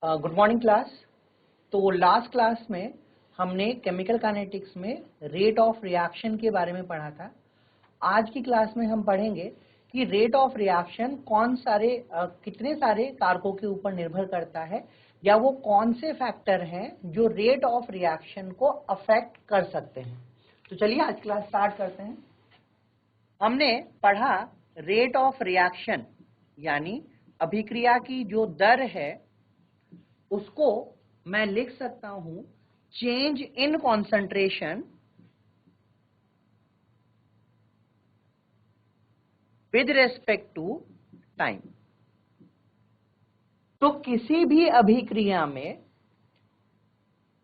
Good morning class. तो last class में हमने केमिकल काइनेटिक्स में रेट ऑफ रिएक्शन के बारे में पढ़ा था। आज की क्लास में हम पढ़ेंगे कि रेट ऑफ रिएक्शन कितने सारे कारकों के ऊपर निर्भर करता है, या वो कौन से फैक्टर हैं जो रेट ऑफ रिएक्शन को अफेक्ट कर सकते हैं। तो चलिए आज क्लास स्टार्ट करते हैं। हमने पढ़ा रेट ऑफ रिएक्शन यानी अभिक्रिया की जो दर है उसको मैं लिख सकता हूं change in concentration with respect to time. तो किसी भी अभिक्रिया में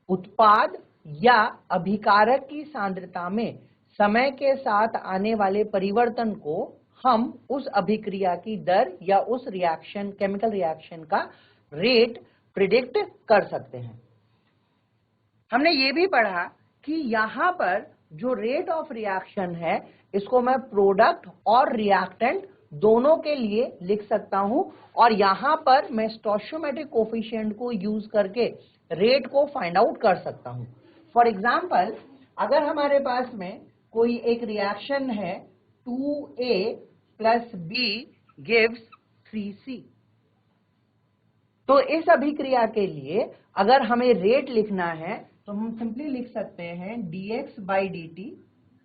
उत्पाद या अभिकारक की सांद्रता में समय के साथ आने वाले परिवर्तन को हम उस अभिक्रिया की दर या उस रिएक्शन केमिकल रिएक्शन का रेट प्रिडिक्ट कर सकते हैं। हमने ये भी पढ़ा कि यहां पर जो रेट ऑफ रिएक्शन है इसको मैं प्रोडक्ट और रिएक्टेंट दोनों के लिए लिख सकता हूं, और यहां पर मैं स्टोइचियोमेट्रिक कोफिशिएंट को यूज करके रेट को फाइंड आउट कर सकता हूं। फॉर एग्जांपल, अगर हमारे पास में कोई एक रिएक्शन है 2A + B गिव्स 3C, तो इस अभिक्रिया के लिए अगर हमें रेट लिखना है तो हम सिंपली लिख सकते हैं dx/dt,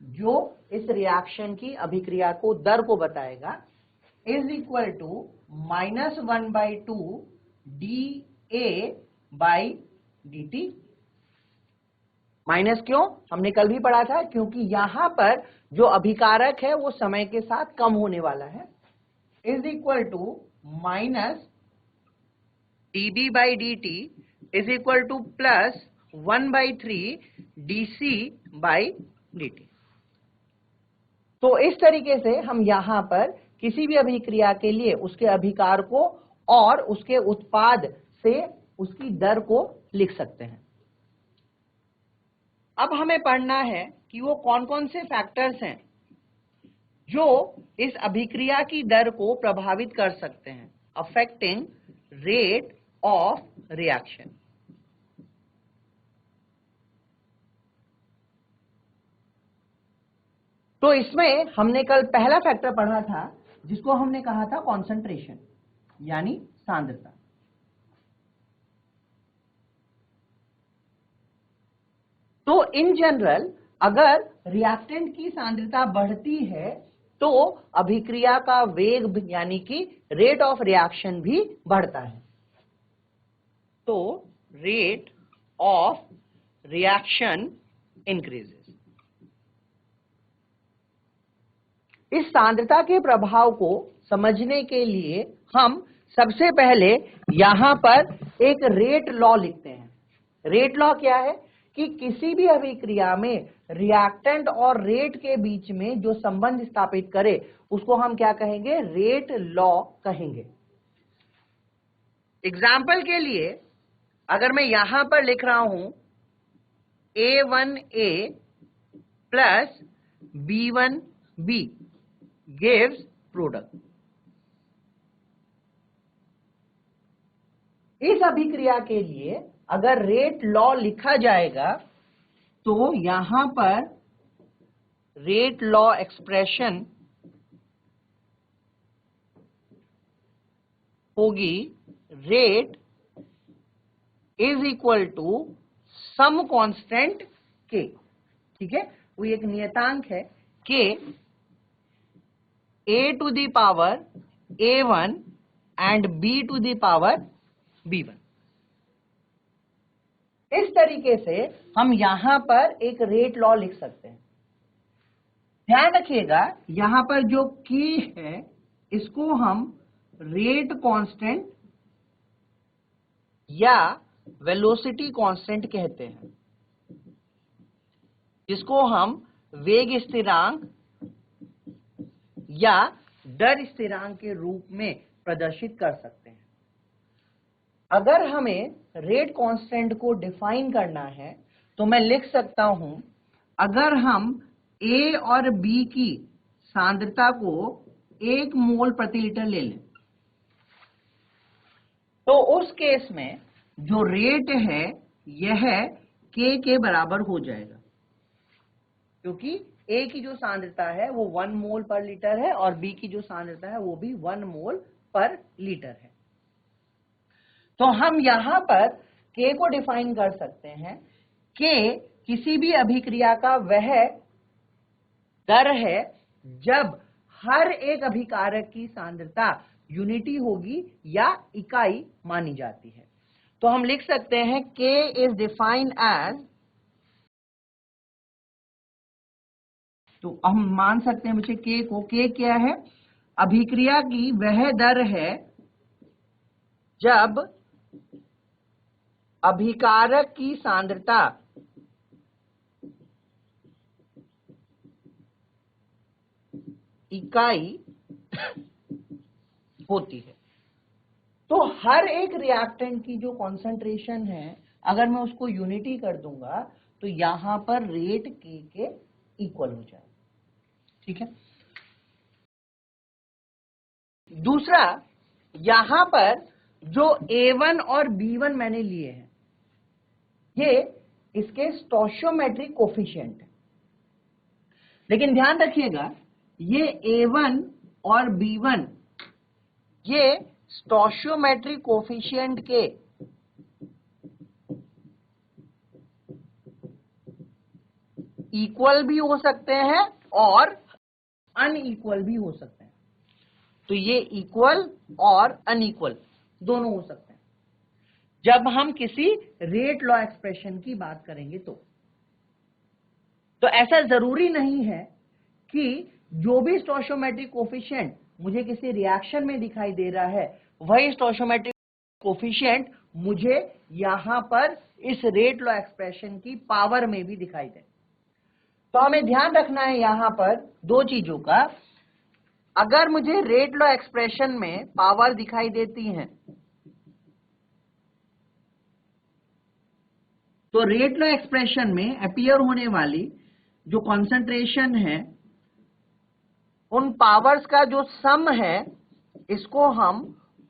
जो इस रिएक्शन की अभिक्रिया को दर को बताएगा, is equal to -1/2 dA/dt। Minus क्यों? हमने कल भी पढ़ा था, क्योंकि यहां पर जो अभिकारक है वो समय के साथ कम होने वाला है, is equal to minus dB/dt is equal to plus 1/3 dC/dt। तो इस तरीके से हम यहां पर किसी भी अभिक्रिया के लिए उसके अभिकार को और उसके उत्पाद से उसकी दर को लिख सकते हैं। अब हमें पढ़ना है कि वो कौन कौन से फैक्टर्स हैं जो इस अभिक्रिया की दर को प्रभावित कर सकते हैं, अफेक्टिंग रेट ऑफ रिएक्शन। तो इसमें हमने कल पहला फैक्टर पढ़ा था जिसको हमने कहा था कॉन्सेंट्रेशन यानी सांद्रता। तो इन जनरल अगर रिएक्टेंट की सांद्रता बढ़ती है तो अभिक्रिया का वेग यानी कि रेट ऑफ रिएक्शन भी बढ़ता है। तो रेट ऑफ रिएक्शन इंक्रीजेस। इस सांद्रता के प्रभाव को समझने के लिए हम सबसे पहले यहां पर एक रेट लॉ लिखते हैं। रेट लॉ क्या है कि किसी भी अभिक्रिया में रिएक्टेंट और रेट के बीच में जो संबंध स्थापित करे उसको हम क्या कहेंगे? रेट लॉ कहेंगे। एग्जाम्पल के लिए अगर मैं यहां पर लिख रहा हूं A1A + B1B gives प्रोडक्ट, इस अभिक्रिया के लिए अगर रेट लॉ लिखा जाएगा तो यहां पर रेट लॉ एक्सप्रेशन होगी rate is equal to some constant k। ठीक है, वो एक नियतांक है k, A⁴ A1 and B⁴ B1। इस तरीके से हम यहां पर एक रेट लॉ लिख सकते हैं। ध्यान रखिएगा यहां पर जो k है इसको हम रेट कांस्टेंट या वेलोसिटी कांस्टेंट कहते हैं, जिसको हम वेग स्थिरांक या दर स्थिरांक के रूप में प्रदर्शित कर सकते हैं। अगर हमें रेट कांस्टेंट को डिफाइन करना है तो मैं लिख सकता हूं, अगर हम A और B की सांद्रता को 1 मोल प्रति लीटर ले लें तो उस केस में जो रेट है यह K के बराबर हो जाएगा, क्योंकि A की जो सांद्रता है वो 1 मोल पर लीटर है और B की जो सांद्रता है वो भी 1 मोल पर लीटर है। तो हम यहां पर K को डिफाइन कर सकते हैं। K किसी भी अभिक्रिया का वह दर है जब हर एक अभिकारक की सांद्रता यूनिटी होगी या इकाई मानी जाती है। तो हम लिख सकते हैं K इज डिफाइंड एज, तो हम मान सकते हैं बच्चे K को, K क्या है? अभिक्रिया की वह दर है जब अभिकारक की सांद्रता इकाई होती है। तो हर एक रिएक्टेंट की जो कॉन्सेंट्रेशन है, अगर मैं उसको यूनिटी कर दूंगा तो यहां पर रेट K के इक्वल हो जाएगा। ठीक है। दूसरा, यहां पर जो A1 और B1 मैंने लिए हैं, ये इसके स्टोइचियोमेट्रिक कोफिशिएंट है। लेकिन ध्यान रखिएगा, ये A1 और B1 ये स्टोइचियोमेट्रिक कोफिशिएंट के इक्वल भी हो सकते हैं और अनइक्वल भी हो सकते हैं। तो ये इक्वल और अनइक्वल दोनों हो सकते हैं जब हम किसी रेट लॉ एक्सप्रेशन की बात करेंगे। तो ऐसा जरूरी नहीं है कि जो भी स्टोइचियोमेट्रिक कोफिशिएंट मुझे किसी रिएक्शन में दिखाई दे रहा है, वही स्टोइचियोमेट्रिक कोफिशिएंट मुझे यहां पर इस रेट लॉ एक्सप्रेशन की पावर में भी दिखाई दे। तो हमें ध्यान रखना है यहां पर दो चीजों का। अगर मुझे रेट लॉ एक्सप्रेशन में पावर दिखाई देती है, तो रेट लॉ एक्सप्रेशन में अपीयर होने वाली जो कॉन्सेंट्रेशन है, उन पावर्स का जो सम है, इसको हम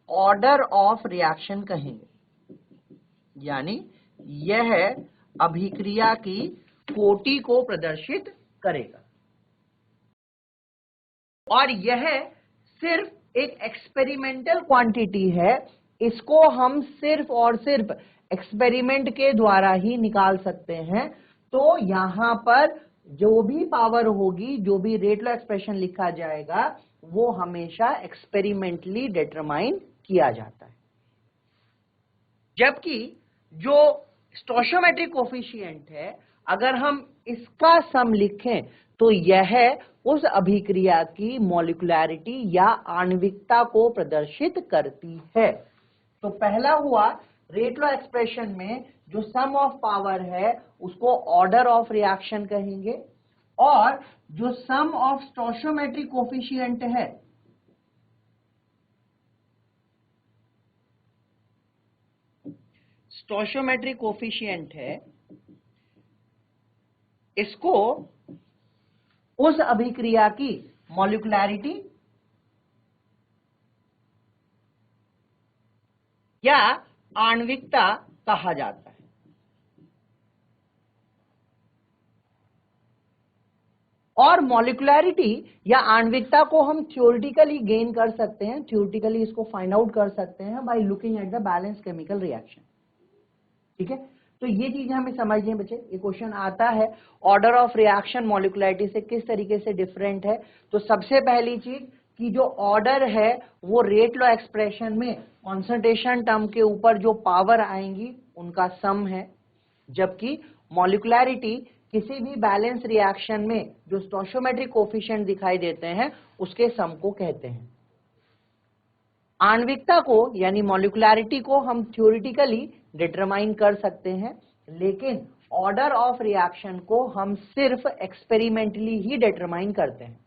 ऑर्डर ऑफ रिएक्शन कहेंगे। यानी यह अभिक्रिया की कोटि को प्रदर्शित करेगा और यह सिर्फ एक एक्सपेरिमेंटल क्वांटिटी है। इसको हम सिर्फ और सिर्फ एक्सपेरिमेंट के द्वारा ही निकाल सकते हैं। तो यहां पर जो भी पावर होगी, जो भी रेट लॉ एक्सप्रेशन लिखा जाएगा, वो हमेशा एक्सपेरिमेंटली डिटरमाइन किया जाता है। जबकि जो स्टोइचियोमेट्रिक कोफिशिएंट है, अगर हम इसका सम लिखें तो यह उस अभिक्रिया की मॉलिक्यूलैरिटी या आणविकता को प्रदर्शित करती है। तो पहला हुआ, रेट लॉ एक्सप्रेशन में जो सम ऑफ पावर है उसको ऑर्डर ऑफ रिएक्शन कहेंगे, और जो सम ऑफ स्टोइचियोमेट्रिक कोफिशिएंट है, स्टोइचियोमेट्रिक कोफिशिएंट है, इसको उस अभिक्रिया की मॉलिक्यूलैरिटी या आणविकता कहा जाता है। और मॉलिक्यूलैरिटी या आणविकता को हम थ्योरेटिकली गेन कर सकते हैं, थ्योरेटिकली इसको फाइंड आउट कर सकते हैं by looking at the balance chemical reaction. ठीक है। तो ये चीजें हमें समझनी है बच्चे। ये क्वेश्चन आता है, ऑर्डर ऑफ रिएक्शन मॉलिक्यूलैरिटी से किस तरीके से डिफरेंट है। तो सबसे पहली चीज कि जो ऑर्डर है वो रेट लॉ एक्सप्रेशन में कॉन्सेंट्रेशन टर्म के ऊपर जो पावर आएंगी उनका सम है, जबकि मॉलिक्यूलैरिटी किसी भी बैलेंस रिएक्शन में जो स्टोइचियोमेट्रिक कोफिशिएंट दिखाई देते हैं उसके सम को कहते हैं। आणविकता को यानी मॉलिक्यूलैरिटी को हम थ्योरेटिकली डिटरमाइन कर सकते हैं, लेकिन ऑर्डर ऑफ रिएक्शन को हम सिर्फ एक्सपेरिमेंटली ही डिटरमाइन करते हैं।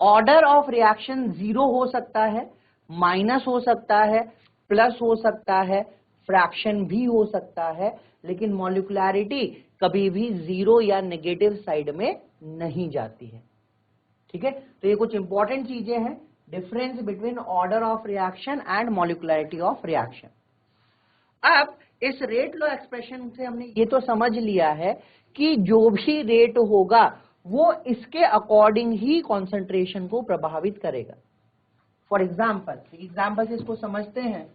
ऑर्डर ऑफ रिएक्शन 0 हो सकता है, माइनस हो सकता है, प्लस हो सकता है, फ्रैक्शन भी हो सकता है, लेकिन मॉलिक्यूलैरिटी कभी भी 0 या नेगेटिव साइड में नहीं जाती है। ठीक है। तो ये कुछ इंपॉर्टेंट चीजें हैं, difference between order of reaction and molecularity of reaction. अब इस रेट लॉ एक्सप्रेशन से हमने ये तो समझ लिया है कि जो भी रेट होगा वो इसके अकॉर्डिंग ही कॉन्सेंट्रेशन को प्रभावित करेगा। फॉर एग्जाम्पल से इसको समझते हैं।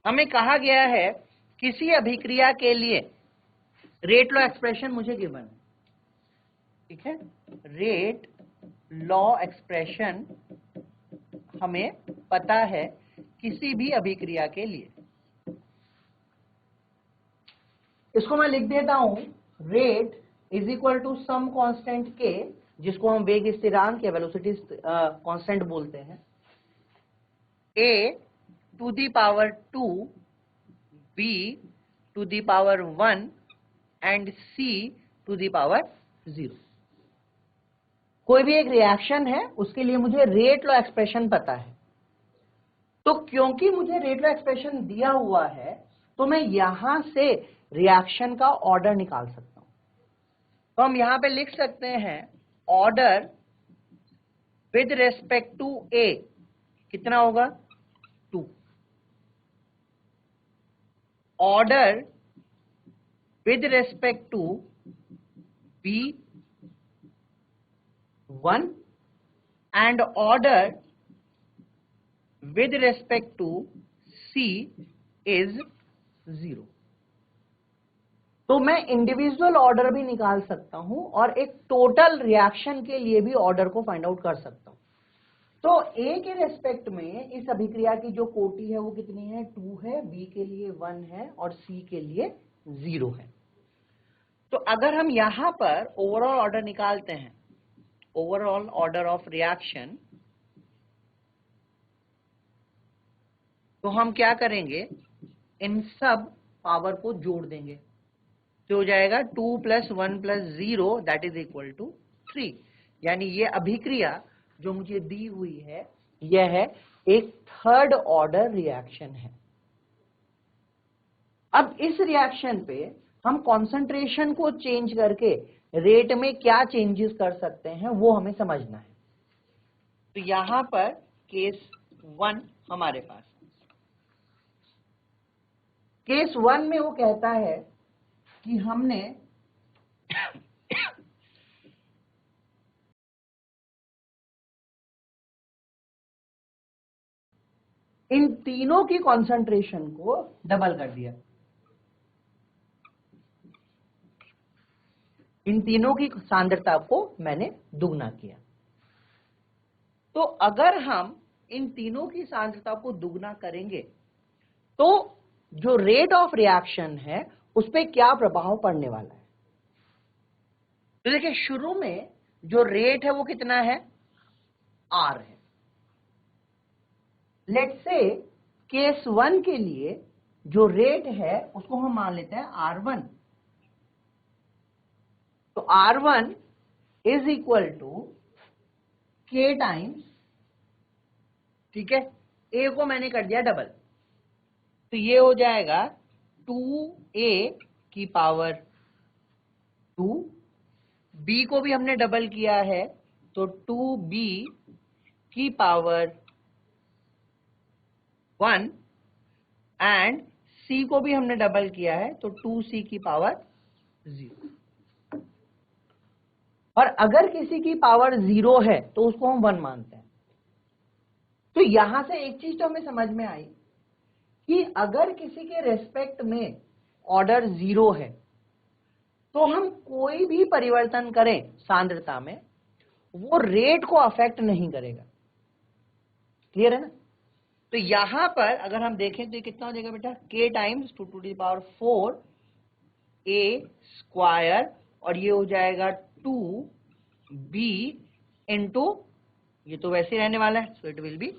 हमें कहा गया है किसी अभिक्रिया के लिए रेट लॉ एक्सप्रेशन मुझे गिवन है, ठीक है। रेट लॉ एक्सप्रेशन हमें पता है किसी भी अभिक्रिया के लिए। इसको मैं लिख देता हूं, rate is equal to some constant k, जिसको हम वेग स्थिरांक या वेलोसिटी कांस्टेंट बोलते हैं, a to the power 2, b to the power 1 and c to the power 0। कोई भी एक रिएक्शन है, उसके लिए मुझे रेट लॉ एक्सप्रेशन पता है। तो क्योंकि मुझे रेट लॉ एक्सप्रेशन दिया हुआ है, तो मैं यहां से रिएक्शन का ऑर्डर निकाल सकता हूं। तो हम यहां पे लिख सकते हैं order with respect to A कितना होगा 2, order with respect to B 1 and order with respect to C is 0। तो मैं इंडिविजुअल ऑर्डर भी निकाल सकता हूं और एक टोटल रिएक्शन के लिए भी ऑर्डर को फाइंड आउट कर सकता हूं। तो A के रेस्पेक्ट में इस अभिक्रिया की जो कोटि है वो कितनी है 2 है, B के लिए 1 है और C के लिए 0 है। तो अगर हम यहां पर ओवरऑल ऑर्डर निकालते हैं, ओवरऑल ऑर्डर ऑफ रिएक्शन, तो हम क्या करेंगे, इन सब पावर को जोड़ देंगे, तो हो जाएगा 2 + 1 + 0 दैट इज इक्वल टू 3। यानी ये अभिक्रिया जो मुझे दी हुई है यह है एक थर्ड ऑर्डर रिएक्शन है। अब इस रिएक्शन पे हम कॉन्सेंट्रेशन को चेंज करके रेट में क्या चेंजेस कर सकते हैं वो हमें समझना है। तो यहां पर केस 1 हमारे पास, केस 1 में वो कहता है कि हमने इन तीनों की कॉन्सेंट्रेशन को डबल कर दिया, इन तीनों की सांद्रता को मैंने दुगना किया। तो अगर हम इन तीनों की सांद्रता को दुगना करेंगे तो जो रेट ऑफ रिएक्शन है उस पर क्या प्रभाव पड़ने वाला है। तो देखिए शुरू में जो रेट है वो कितना है R है। लेट्स से केस 1 के लिए जो रेट है उसको हम मान लेते हैं R1। तो R1 is equal to K times, ठीक है, A को मैंने कर दिया डबल, तो ये हो जाएगा 2A की पावर 2, B को भी हमने डबल किया है तो 2B की पावर 1 एंड C को भी हमने डबल किया है तो 2C की पावर 0। और अगर किसी की पावर 0 है तो उसको हम 1 मानते हैं। तो यहां से एक चीज तो हमें समझ में आई कि अगर किसी के रेस्पेक्ट में ऑर्डर 0 है तो हम कोई भी परिवर्तन करें सांद्रता में वो रेट को अफेक्ट नहीं करेगा। क्लियर है ना। तो यहां पर अगर हम देखें तो ये कितना हो जाएगा बेटा K times 2 to the power 4 A square और ये हो जाएगा 2B इंटू, ये तो वैसे रहने वाला है सो इट विल बी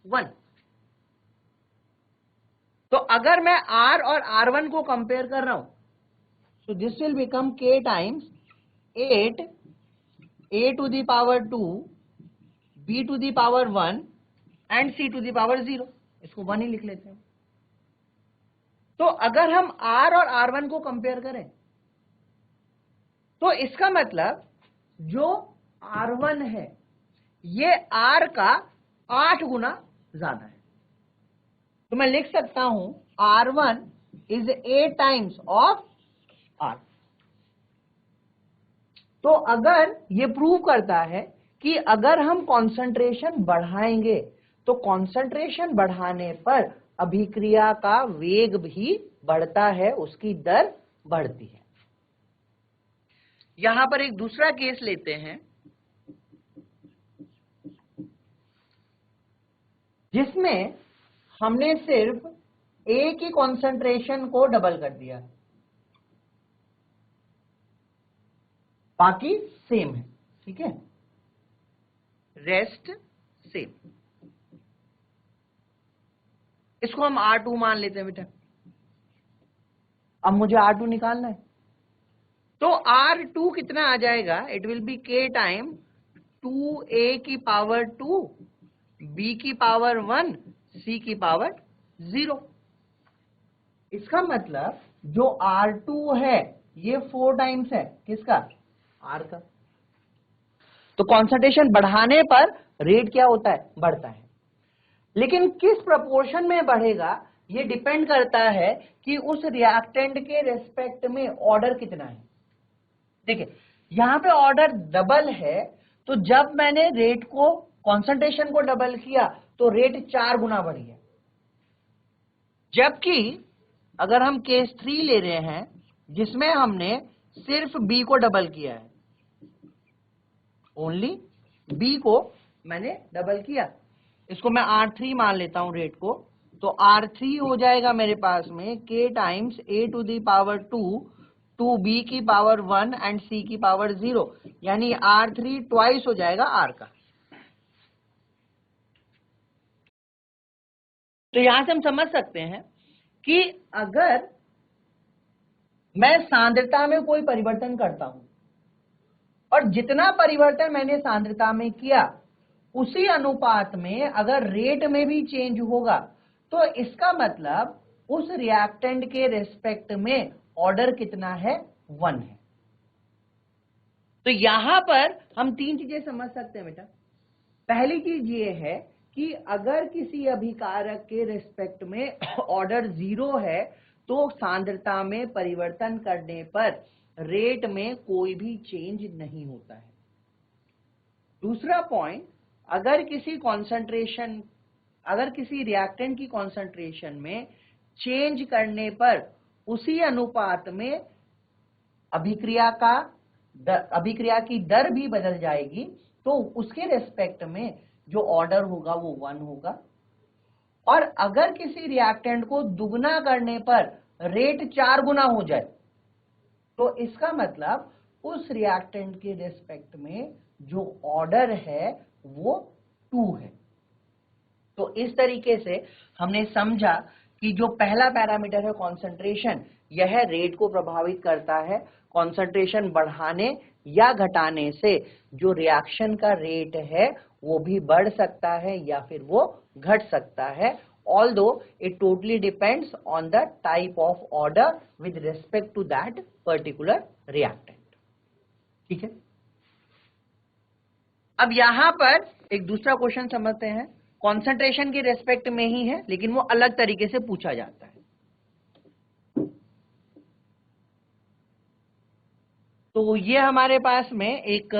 1। तो अगर मैं R और R1 को कंपेयर कर रहा हूं so this will become K times 8 A to the power 2 B to the power 1 and C to the power 0। इसको 1 ही लिख लेते हैं। तो अगर हम R और R1 को कंपेयर करें तो इसका मतलब जो R1 है ये R का 8 गुना ज्यादा है। तो मैं लिख सकता हूं R1 is 8 times of R। तो अगर ये प्रूव करता है कि अगर हम कंसंट्रेशन बढ़ाएंगे तो कंसंट्रेशन बढ़ाने पर अभिक्रिया का वेग भी बढ़ता है, उसकी दर बढ़ती है। यहां पर एक दूसरा केस लेते हैं जिसमें हमने सिर्फ A की कंसंट्रेशन को डबल कर दिया, बाकी सेम है, ठीक है, रेस्ट सेम। इसको हम R2 मान लेते हैं बेटा। अब मुझे R2 निकालना है, तो R2 कितना आ जाएगा, it will be K time 2A की पावर 2, B की पावर 1, C की पावर 0। इसका मतलब जो R2 है ये 4 टाइम्स है किसका, R का। तो कंसंट्रेशन बढ़ाने पर रेट क्या होता है, बढ़ता है। लेकिन किस प्रोपोर्शन में बढ़ेगा ये डिपेंड करता है कि उस रिएक्टेंट के रेस्पेक्ट में ऑर्डर कितना है। देखिए यहां पे ऑर्डर डबल है, तो जब मैंने रेट को कंसंट्रेशन को डबल किया तो रेट 4 गुना बढ़ गया। जबकि अगर हम केस 3 ले रहे हैं जिसमें हमने सिर्फ B को डबल किया है, ओनली B को मैंने डबल किया, इसको मैं R3 मान लेता हूं रेट को, तो R3 हो जाएगा मेरे पास में K times A to the power 2 2B की पावर 1 एंड C की पावर 0, यानी R3 ट्वाइस हो जाएगा R का। तो यहां से हम समझ सकते हैं कि अगर मैं सांद्रता में कोई परिवर्तन करता हूं और जितना परिवर्तन मैंने सांद्रता में किया उसी अनुपात में अगर रेट में भी चेंज होगा तो इसका मतलब उस रिएक्टेंट के रेस्पेक्ट में ऑर्डर कितना है, 1 है। तो यहां पर हम 3 चीजें समझ सकते हैं बेटा। पहली चीज ये है कि अगर किसी अभिकारक के रेस्पेक्ट में ऑर्डर 0 है तो सांद्रता में परिवर्तन करने पर रेट में कोई भी चेंज नहीं होता है। दूसरा पॉइंट, अगर किसी रिएक्टेंट की कंसंट्रेशन में चेंज करने पर उसी अनुपात में अभिक्रिया की दर भी बदल जाएगी, तो उसके रेस्पेक्ट में जो ऑर्डर होगा वो 1 होगा। और अगर किसी रिएक्टेंट को दुगना करने पर रेट 4 गुना हो जाए तो इसका मतलब उस रिएक्टेंट के रेस्पेक्ट में जो ऑर्डर है वो 2 है। तो इस तरीके से हमने समझा कि जो पहला पैरामीटर है कंसंट्रेशन, यह रेट को प्रभावित करता है। कंसंट्रेशन बढ़ाने या घटाने से जो रिएक्शन का रेट है वो भी बढ़ सकता है या फिर वो घट सकता है, although it totally depends on the type of order with respect to that particular reactant। ठीक है, अब यहां पर एक दूसरा क्वेश्चन समझते हैं, कंसंट्रेशन के रेस्पेक्ट में ही है लेकिन वो अलग तरीके से पूछा जाता है। तो ये हमारे पास में एक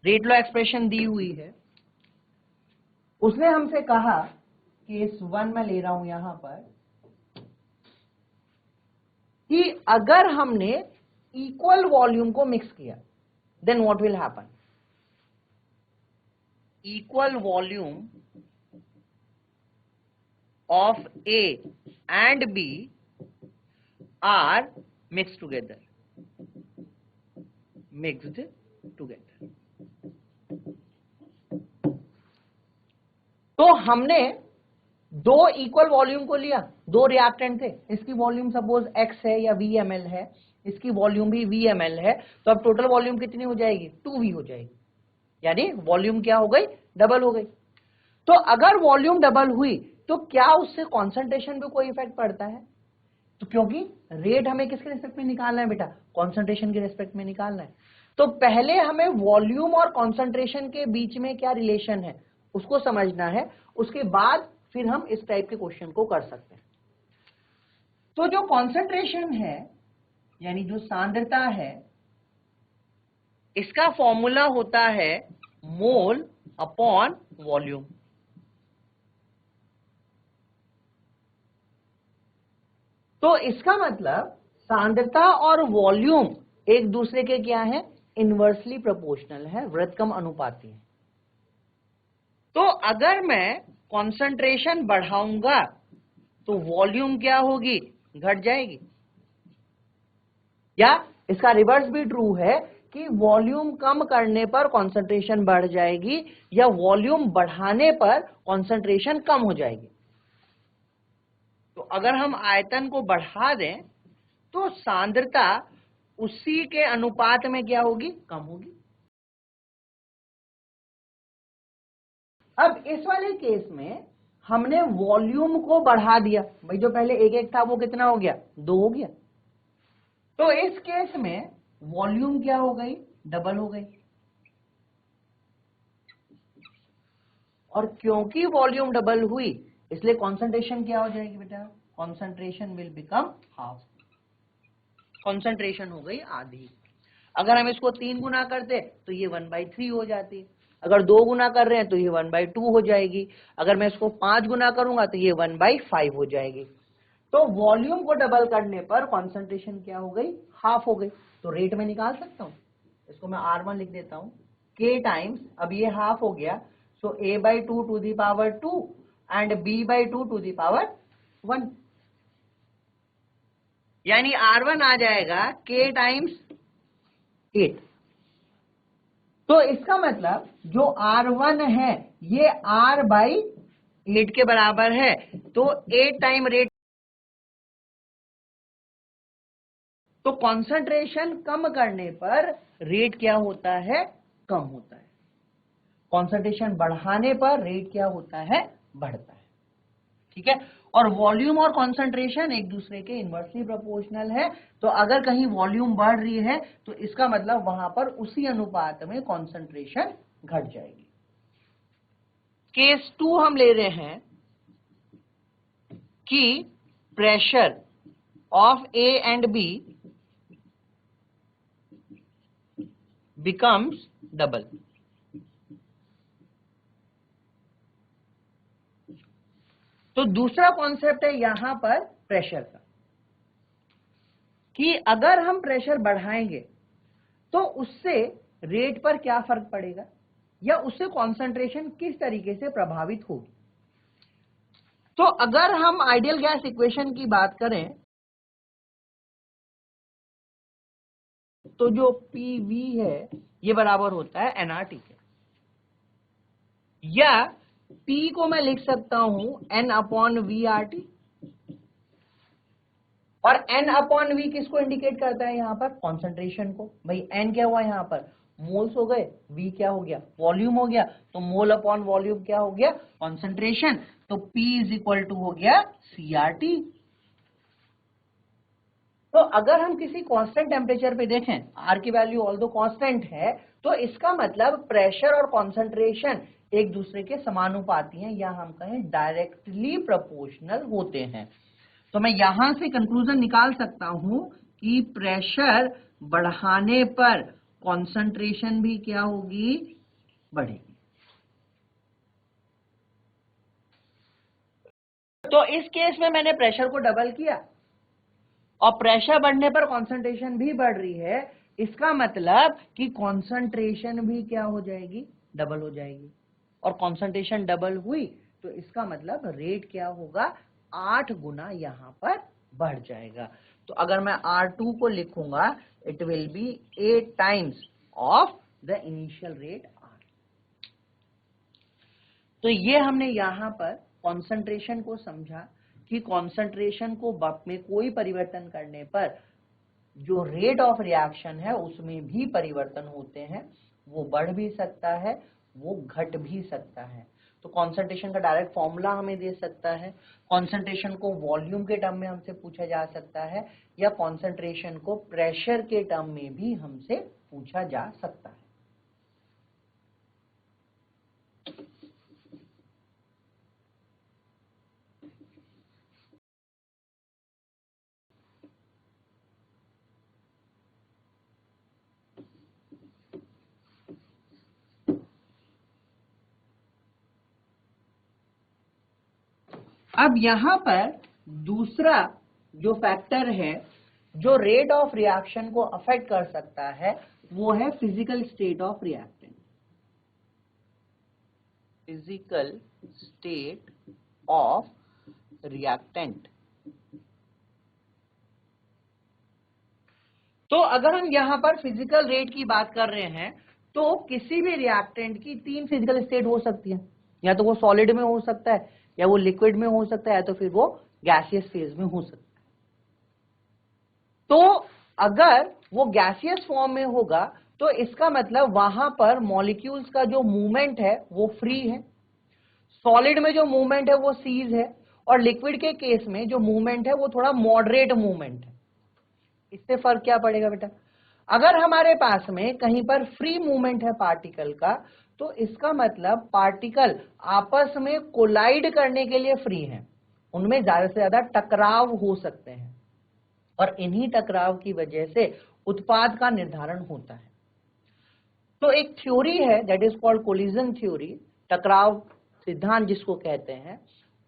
रेट लॉ एक्सप्रेशन दी हुई है। उसने हमसे कहा, केस 1 में ले रहा हूं यहां पर, कि अगर हमने इक्वल वॉल्यूम को मिक्स किया then what will happen. Equal volume of A and B are mixed together। तो हमने दो इक्वल वॉल्यूम को लिया, दो रिएक्टेंट थे, इसकी वॉल्यूम सपोज x है या VmL है, इसकी वॉल्यूम भी VmL है, तो अब टोटल वॉल्यूम कितनी हो जाएगी, 2V हो जाएगी, यानी वॉल्यूम क्या हो गई, डबल हो गई। तो अगर वॉल्यूम डबल हुई तो क्या उससे कॉन्सेंट्रेशन पे कोई इफेक्ट पड़ता है? तो क्योंकि रेट हमें किसके रेस्पेक्ट में निकालना है बेटा, कॉन्सेंट्रेशन के रेस्पेक्ट में निकालना है। तो पहले हमें वॉल्यूम और कॉन्सेंट्रेशन के बीच में क्या रिलेशन है उसको समझना है, उसके बाद फिर हम इस टाइप के क्वेश्चन को कर सकते हैं। तो जो कॉन्सेंट्रेशन है यानी जो सांद्रता है, इसका फॉर्मूला होता है मोल अपॉन वॉल्यूम। तो इसका मतलब सांद्रता और वॉल्यूम एक दूसरे के क्या है, इनवर्सली प्रोपोर्शनल है, व्युत्क्रम अनुपाती है। तो अगर मैं कंसंट्रेशन बढ़ाऊंगा तो वॉल्यूम क्या होगी, घट जाएगी। या इसका रिवर्स भी ट्रू है कि वॉल्यूम कम करने पर कंसंट्रेशन बढ़ जाएगी या वॉल्यूम बढ़ाने पर कंसंट्रेशन कम हो जाएगी। तो अगर हम आयतन को बढ़ा दें तो सांद्रता उसी के अनुपात में क्या होगी, कम होगी। अब इस वाले केस में हमने वॉल्यूम को बढ़ा दिया, भाई जो पहले एक एक था वो कितना हो गया, 2 हो गया। तो इस केस में वॉल्यूम क्या हो गई, डबल हो गई। और क्योंकि वॉल्यूम डबल हुई इसलिए कॉन्सेंट्रेशन क्या हो जाएगी बेटा, concentration will become half, concentration हो गई आधी। अगर हम इसको 3 गुना करते तो ये 1/3 हो जाती, अगर 2 गुना कर रहे हैं तो ये 1/2 हो जाएगी, अगर मैं इसको 5 गुना करूंगा तो ये 1/5 हो जाएगी। तो वॉल्यूम को डबल करने पर कॉन्सेंट्रेशन क्या हो गई, हाफ हो गई। तो रेट में निकाल सकता हूं, इसको मैं R1 लिख देता हूं, K टाइम्स, अब ये हाफ हो गया, so A/2 to the power 2 and B/2 to the power 1, यानी R1 आ जाएगा K टाइम्स 8। तो इसका मतलब जो R1 है ये R/8 के बराबर है, तो 8 टाइम रेट। तो कॉन्सेंट्रेशन कम करने पर रेट क्या होता है, कम होता है। कॉन्सेंट्रेशन बढ़ाने पर रेट क्या होता है, बढ़ता है। ठीक है, और वॉल्यूम और कॉन्सेंट्रेशन एक दूसरे के इनवर्सली प्रोपोर्शनल है। तो अगर कहीं वॉल्यूम बढ़ रही है तो इसका मतलब वहां पर उसी अनुपात में कॉन्सेंट्रेशन घट जाएगी। केस 2 हम ले रहे हैं कि pressure of A and B becomes double. तो दूसरा कॉन्सेप्ट है यहां पर प्रेशर का, कि अगर हम प्रेशर बढ़ाएंगे तो उससे रेट पर क्या फर्क पड़ेगा या उससे कॉन्सेंट्रेशन किस तरीके से प्रभावित होगी। तो अगर हम आइडियल गैस इक्वेशन की बात करें तो जो PV है ये बराबर होता है nRT के, या P को मैं लिख सकता हूं N/VRT, और N/V किसको इंडिकेट करता है यहां पर, कॉन्सेंट्रेशन को। भाई N क्या हुआ यहां पर, मोल्स हो गए, V क्या हो गया, वॉल्यूम हो गया, तो मोल अपॉन वॉल्यूम क्या हो गया, कॉन्सेंट्रेशन। तो P = हो गया CRT। तो अगर हम किसी कांस्टेंट टेम्परेचर पे देखें, R की वैल्यू ऑल्दो कांस्टेंट है, तो इसका मतलब प्रेशर और कॉन्सेंट्रेशन एक दूसरे के समानुपाती हैं, या हम कहें डायरेक्टली प्रोपोर्शनल होते हैं। तो मैं यहां से कंक्लूजन निकाल सकता हूं कि प्रेशर बढ़ाने पर कॉन्सेंट्रेशन भी क्या होगी, बढ़ेगी। तो इस केस में मैंने प्रेशर को डबल किया और प्रेशर बढ़ने पर कॉन्सेंट्रेशन भी बढ़ रही है, इसका मतलब कि कॉन्सेंट्रेशन भी क्या हो जाएगी, डबल हो जाएगी। और कॉन्सेंट्रेशन डबल हुई तो इसका मतलब रेट क्या होगा, 8 गुना यहां पर बढ़ जाएगा। तो अगर मैं R2 को लिखूंगा, it will be 8 times of the initial rate R। तो ये हमने यहां पर कॉन्सेंट्रेशन को समझा कि कॉन्सेंट्रेशन को में कोई परिवर्तन करने पर जो रेट ऑफ रिएक्शन है उसमें भी परिवर्तन होते हैं, वो बढ़ भी सकता है, वो घट भी सकता है। तो कॉन्सेंट्रेशन का डायरेक्ट फॉर्मूला हमें दे सकता है, कॉन्सेंट्रेशन को वॉल्यूम के टर्म में हमसे पूछा जा सकता है, या कॉन्सेंट्रेशन को प्रेशर के टर्म में भी हमसे पूछा जा सकता है। अब यहां पर दूसरा जो फैक्टर है जो रेट ऑफ रिएक्शन को अफेक्ट कर सकता है वो है physical state of reactant. Physical state of reactant. तो अगर हम यहां पर फिजिकल रेट की बात कर रहे हैं तो किसी भी रिएक्टेंट की 3 फिजिकल स्टेट हो सकती है, या तो वो सॉलिड में हो सकता है, या वो लिक्विड में हो सकता है, या तो फिर वो गैसियस फेज में हो सकता है। तो अगर वो गैसियस फॉर्म में होगा तो इसका मतलब वहां पर मॉलिक्यूल्स का जो मूवमेंट है वो फ्री है, सॉलिड में जो मूवमेंट है वो सीज है, और लिक्विड के केस में जो मूवमेंट है वो थोड़ा मॉडरेट मूवमेंट है। इससे फर्क क्या पड़ेगा बेटा? अगर हमारे पास में कहीं पर फ्री मूवमेंट है पार्टिकल का तो इसका मतलब पार्टिकल आपस में कोलाइड करने के लिए फ्री हैं, उनमें ज्यादा से ज्यादा टकराव हो सकते हैं, और इन्हीं टकराव की वजह से उत्पाद का निर्धारण होता है। तो एक थ्योरी है that is called collision theory, टकराव सिद्धांत जिसको कहते हैं।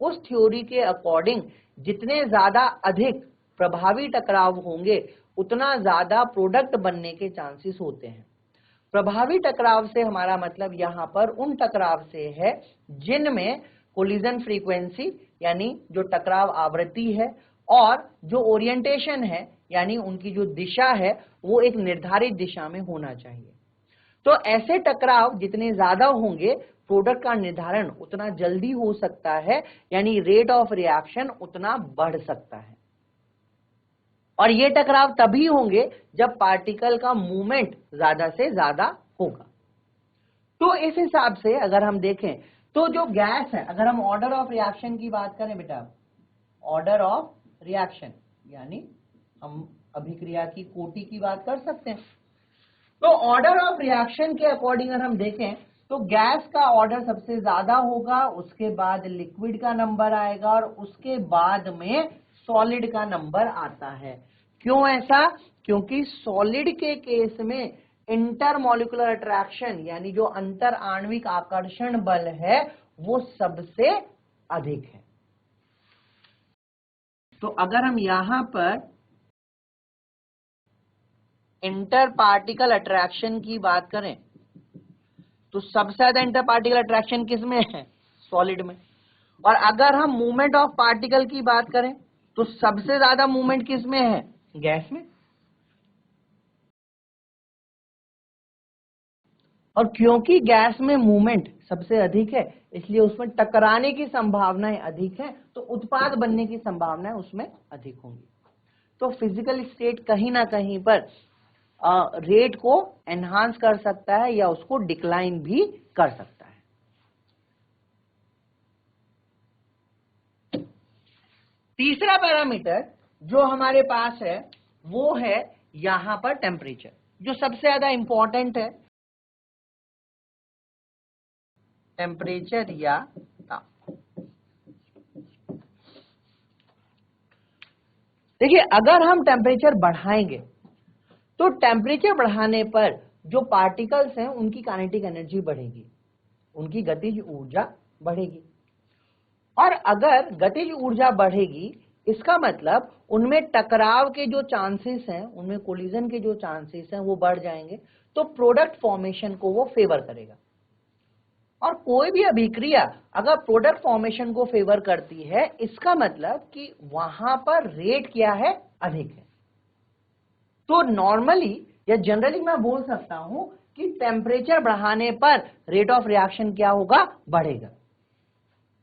उस थ्योरी के अकॉर्डिंग जितने ज्यादा अधिक प्रभावी टकराव होंगे उतना ज्यादा प्रोडक्ट बनने के चांसेस होते हैं। प्रभावी टकराव से हमारा मतलब यहां पर उन टकराव से है जिनमें कोलिजन फ्रीक्वेंसी यानी जो टकराव आवृत्ति है और जो ओरिएंटेशन है यानी उनकी जो दिशा है वो एक निर्धारित दिशा में होना चाहिए। तो ऐसे टकराव जितने ज्यादा होंगे प्रोडक्ट का निर्धारण उतना जल्दी हो सकता है, यानी रेट ऑफ रिएक्शन उतना बढ़ सकता है। और ये टकराव तभी होंगे जब पार्टिकल का मूवमेंट ज्यादा से ज्यादा होगा। तो इस हिसाब से अगर हम देखें तो जो गैस है, अगर हम ऑर्डर ऑफ रिएक्शन की बात करें बेटा, ऑर्डर ऑफ रिएक्शन यानी हम अभिक्रिया की कोटि की बात कर सकते हैं। तो ऑर्डर ऑफ रिएक्शन के अकॉर्डिंग अगर हम देखें तो गैस का ऑर्डर सबसे ज्यादा होगा, उसके बाद लिक्विड का नंबर आएगा और उसके बाद में सॉलिड का नंबर आता है। क्यों ऐसा? क्योंकि सॉलिड के केस में इंटरमॉलिक्यूलर अट्रैक्शन यानी जो अंतर आणविक आकर्षण बल है वो सबसे अधिक है। तो अगर हम यहां पर इंटर पार्टिकल अट्रैक्शन की बात करें तो सबसे ज्यादा इंटर पार्टिकल अट्रैक्शन किस में है? सॉलिड में। और अगर हम मूवमेंट ऑफ पार्टिकल की बात करें तो सबसे ज्यादा मूवमेंट किस में है? गैस में। और क्योंकि गैस में मूवमेंट सबसे अधिक है इसलिए उसमें टकराने की संभावनाएं अधिक है, तो उत्पाद बनने की संभावनाएं उसमें अधिक होंगी। तो फिजिकल स्टेट कहीं ना कहीं पर रेट को एनहांस कर सकता है या उसको डिक्लाइन भी कर सकता है। तीसरा पैरामीटर जो हमारे पास है वो है यहां पर टेम्परेचर, जो सबसे ज्यादा इंपॉर्टेंट है। टेम्परेचर या ताप। देखिए अगर हम टेम्परेचर बढ़ाएंगे तो टेम्परेचर बढ़ाने पर जो पार्टिकल्स हैं उनकी काइनेटिक एनर्जी बढ़ेगी, उनकी गतिज ऊर्जा बढ़ेगी। और अगर गतिज ऊर्जा बढ़ेगी इसका मतलब उनमें टकराव के जो चांसेस हैं, उनमें कोलिजन के जो चांसेस हैं वो बढ़ जाएंगे, तो प्रोडक्ट फॉर्मेशन को वो फेवर करेगा। और कोई भी अभिक्रिया अगर प्रोडक्ट फॉर्मेशन को फेवर करती है इसका मतलब कि वहां पर रेट क्या है? अधिक है। तो नॉर्मली या जनरली मैं बोल सकता हूं कि टेम्परेचर बढ़ाने पर रेट ऑफ रिएक्शन क्या होगा? बढ़ेगा।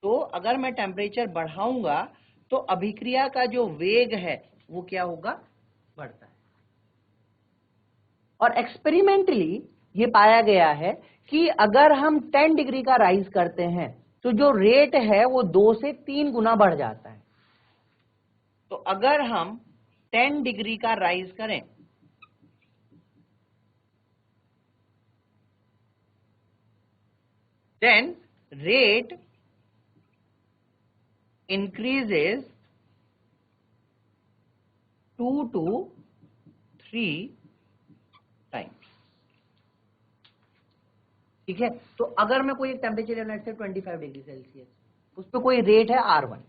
तो अगर मैं टेम्परेचर बढ़ाऊंगा तो अभिक्रिया का जो वेग है वो क्या होगा? बढ़ता है। और एक्सपेरिमेंटली ये पाया गया है कि अगर हम 10 डिग्री का राइज करते हैं तो जो रेट है वो 2 से 3 गुना बढ़ जाता है। तो अगर हम 10 डिग्री का राइज करें then rate increases 2 to 3 times। ठीक है, तो अगर मैं कोई एक टेम्परेचर लेट से 25 डिग्री सेल्सियस, उस पर कोई रेट है R1,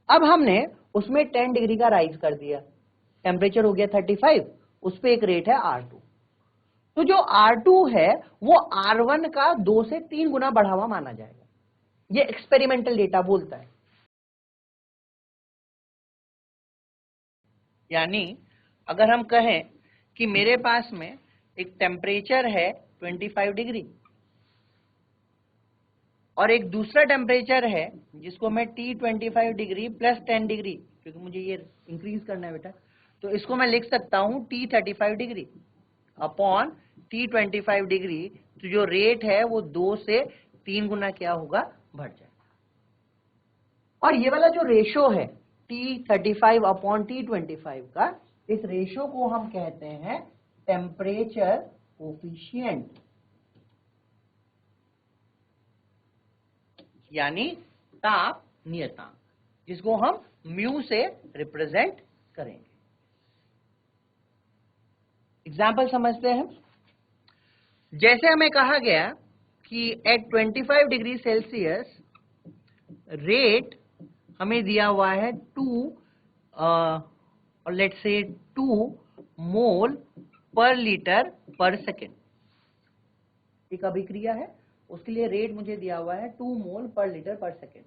अब हमने उसमें 10 डिग्री का राइज कर दिया, टेम्परेचर हो गया 35, उस पर एक रेट है R2। तो जो R2 है वो R1 का 2 से 3 गुना बढ़ा हुआ माना जाएगा, ये एक्सपेरिमेंटल डेटा बोलता है। यानी अगर हम कहें कि मेरे पास में एक टेम्परेचर है 25 डिग्री और एक दूसरा टेम्परेचर है जिसको मैं T25 डिग्री प्लस 10 डिग्री, क्योंकि मुझे ये इंक्रीज करना है बेटा, तो इसको मैं लिख सकता हूं T35 degree upon T25 degree, तो जो रेट है वो 2 से 3 गुना क्या होगा, बढ़ जाएगा। और ये वाला जो रेशो है T35 अपॉन T25 का, इस रेशो को हम कहते हैं टेम्परेचर कोफिशिएंट, यानी ताप नियतांक, जिसको हम म्यू से रिप्रेजेंट करेंगे। एग्जाम्पल समझते हैं। जैसे हमें कहा गया कि एट 25 डिग्री सेल्सियस रेट हमें दिया हुआ है 2 और लेट्स से 2 मोल पर लीटर पर सेकेंड, एक अभिक्रिया है, उसके लिए रेट मुझे दिया हुआ है 2 मोल पर लीटर पर सेकेंड।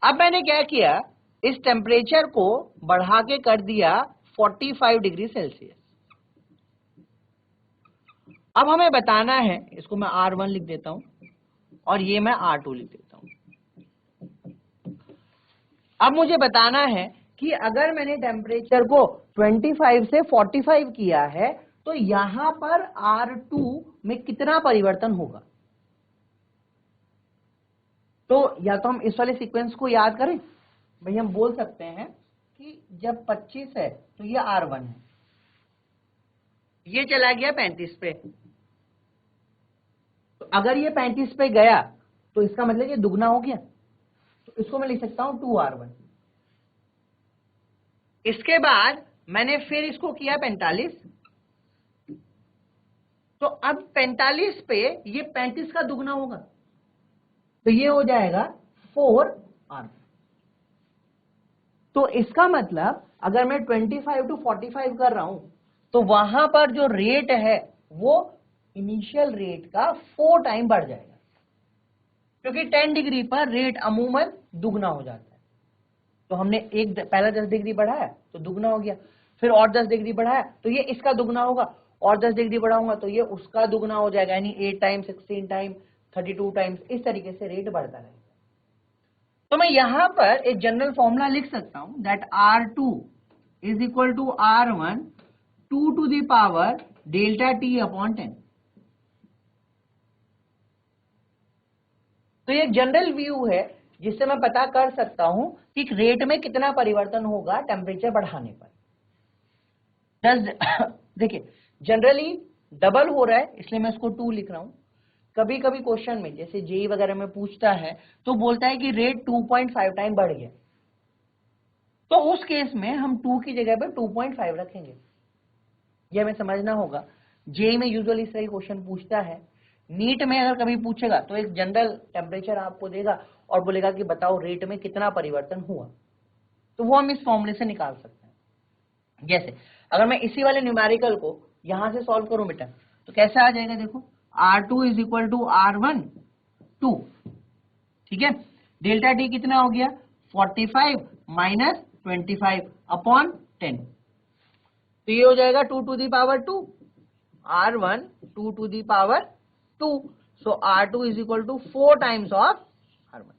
अब मैंने क्या किया, इस टेम्परेचर को बढ़ा के कर दिया 45 डिग्री सेल्सियस। अब हमें बताना है, इसको मैं R1 लिख देता हूं और ये मैं R2 लिख देता हूं। अब मुझे बताना है कि अगर मैंने टेम्परेचर को 25 से 45 किया है तो यहां पर R2 में कितना परिवर्तन होगा। तो या तो हम इस वाले सीक्वेंस को याद करें, भाई हम बोल सकते हैं कि जब 25 है तो ये R1 है, ये चला गया 35 पे, तो अगर ये 35 पे गया तो इसका मतलब ये दुगना हो गया, तो इसको मैं लिख सकता हूं 2R1। इसके बाद मैंने फिर इसको किया 45, तो अब 45 पे ये 35 का दुगना होगा, तो ये हो जाएगा 4R। तो इसका मतलब अगर मैं 25 to 45 कर रहा हूं तो वहां पर जो रेट है वो इनिशियल रेट का 4 टाइम बढ़ जाएगा, क्योंकि 10 डिग्री पर रेट अमूमन दुगना हो जाता है। तो हमने एक पहला 10 डिग्री बढ़ाया तो दुगना हो गया, फिर और 10 डिग्री बढ़ाया तो ये इसका दुगना होगा, और 10 डिग्री बढ़ाऊंगा तो ये उसका दुगना हो जाएगा, यानी 8 टाइम, 16 टाइम, 32 टाइम्स, इस तरीके से रेट बढ़ता रहेगा। तो मैं यहां पर एक जनरल फॉर्मूला लिख सकता हूं that R2 is equal to R1 2 to the power delta T upon 10। तो ये जनरल व्यू है जिससे मैं पता कर सकता हूं कि रेट में कितना परिवर्तन होगा टेम्परेचर बढ़ाने पर। देखिए जनरली डबल हो रहा है इसलिए मैं इसको 2 लिख रहा हूं। कभी कभी क्वेश्चन में जैसे जेई वगैरह में पूछता है तो बोलता है कि रेट 2.5 टाइम बढ़ गया, तो उस केस में हम 2 की जगह पर 2.5 रखेंगे। यह हमें समझना होगा, जेई में यूजुअली इस तरह क्वेश्चन पूछता है। नीट में अगर कभी पूछेगा तो एक जनरल टेम्परेचर आपको देगा और बोलेगा कि बताओ रेट में कितना परिवर्तन हुआ, तो वो हम इस फॉर्मूले से निकाल सकते हैं। जैसे अगर मैं इसी वाले न्यूमेरिकल को यहां से सॉल्व करूं बेटा तो कैसे आ जाएगा, देखो R2 is equal to R1 2, ठीक है, डेल्टा टी कितना हो गया 45 माइनस 25 अपॉन 10, तो ये हो जाएगा 2 to the power 2, R1 2 to the power 2, so R2 is equal to 4 times of R1।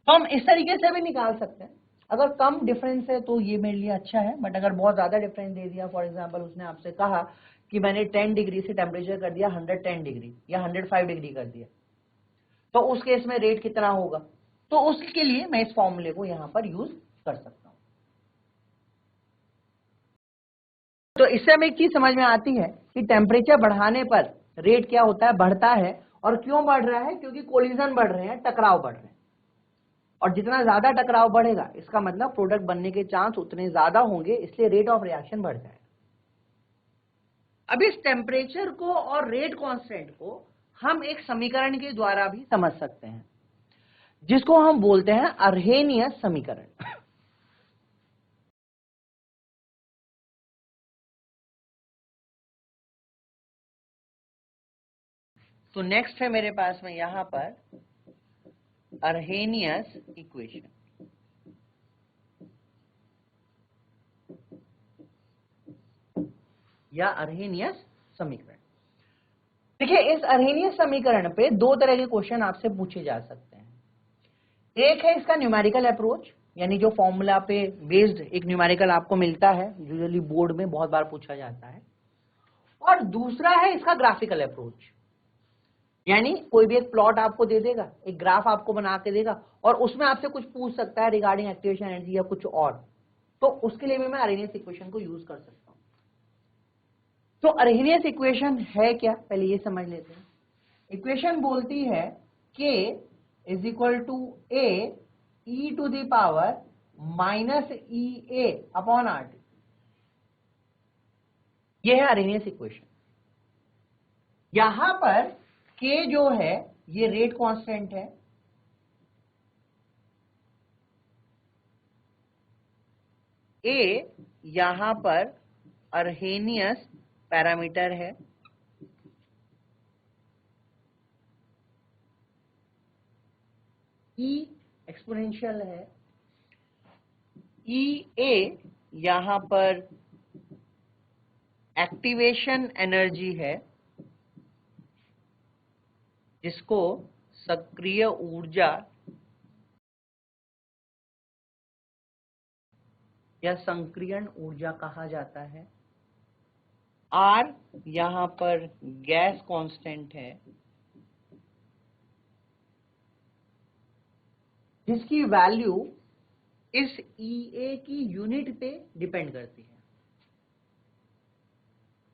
तो हम इस तरीके से भी निकाल सकते हैं। अगर कम डिफरेंस है तो ये मेरे लिए अच्छा है, बट अगर बहुत ज्यादा डिफरेंस दे दिया, फॉर एग्जांपल उसने आपसे कहा कि मैंने 10 डिग्री से टेम्परेचर कर दिया 110 डिग्री या 105 डिग्री कर दिया, तो उस केस में रेट कितना होगा, तो उसके लिए मैं इस फॉर्मूले को यहां पर यूज कर सकता हूं। तो इससे हमें एक चीज समझ में आती है कि टेम्परेचर बढ़ाने पर रेट क्या होता है, बढ़ता है। और क्यों बढ़ रहा है, क्योंकि कोलिजन बढ़ रहे हैं, टकराव बढ़ रहे हैं। और जितना ज्यादा टकराव बढ़ेगा इसका मतलब प्रोडक्ट बनने के चांस उतने ज्यादा होंगे, इसलिए रेट ऑफ रिएक्शन बढ़ जाएगा। अब इस टेम्परेचर को और रेट कांस्टेंट को हम एक समीकरण के द्वारा भी समझ सकते हैं, जिसको हम बोलते हैं अर्हेनियस समीकरण। तो नेक्स्ट है मेरे पास में यहां पर अर्हेनियस इक्वेशन। या अर्हेनियस समीकरण। देखिए, इस अर्हेनियस समीकरण पे दो तरह के क्वेश्चन आपसे पूछे जा सकते हैं। एक है इसका न्यूमेरिकल अप्रोच, यानी जो फॉर्मूला पे बेस्ड एक न्यूमेरिकल आपको मिलता है, यूजुअली बोर्ड में बहुत बार पूछा जाता है। और दूसरा है इसका ग्राफिकल अप्रोच, यानी कोई भी एक प्लॉट आपको दे देगा, एक ग्राफ आपको बना के देगा और उसमें आपसे कुछ पूछ सकता है रिगार्डिंग एक्टिवेशन एनर्जी या कुछ और, तो उसके लिए भी मैं अर्हेनियस इक्वेशन को यूज कर सकता हूं। तो अर्हेनियस इक्वेशन है क्या, पहले ये समझ लेते हैं। इक्वेशन बोलती है K is equal to A e to the power minus EA upon RT। ये है अर्हेनियस इक्वेशन। यहां पर K जो है ये रेट कांस्टेंट है, A यहां पर अर्हेनियस पैरामीटर है, E एक्सपोनेंशियल है, EA यहां पर एक्टिवेशन एनर्जी है, जिसको सक्रिय ऊर्जा या संक्रियण ऊर्जा कहा जाता है। R यहां पर गैस कांस्टेंट है, जिसकी वैल्यू इस EA की यूनिट पे डिपेंड करती है।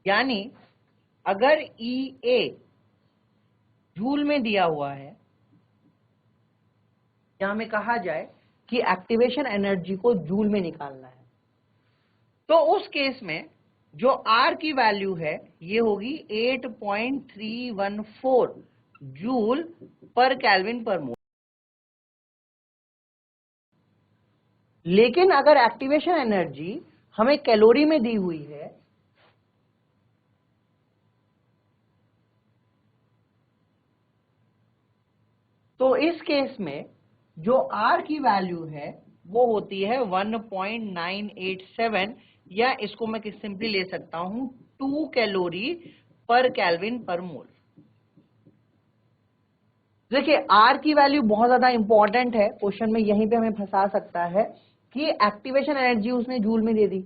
यानी अगर EA जूल में दिया हुआ है, या हमें कहा जाए कि एक्टिवेशन एनर्जी को जूल में निकालना है, तो उस केस में जो R की वैल्यू है ये होगी 8.314 जूल पर केल्विन पर मोल। लेकिन अगर एक्टिवेशन एनर्जी हमें कैलोरी में दी हुई है, तो इस केस में जो R की वैल्यू है वो होती है 1.987, या इसको मैं सिंपली ले सकता हूं 2 कैलोरी पर केल्विन पर मोल। देखिए, R की वैल्यू बहुत ज्यादा इंपॉर्टेंट है, क्वेश्चन में यहीं पे हमें फंसा सकता है कि एक्टिवेशन एनर्जी उसने जूल में दे दी।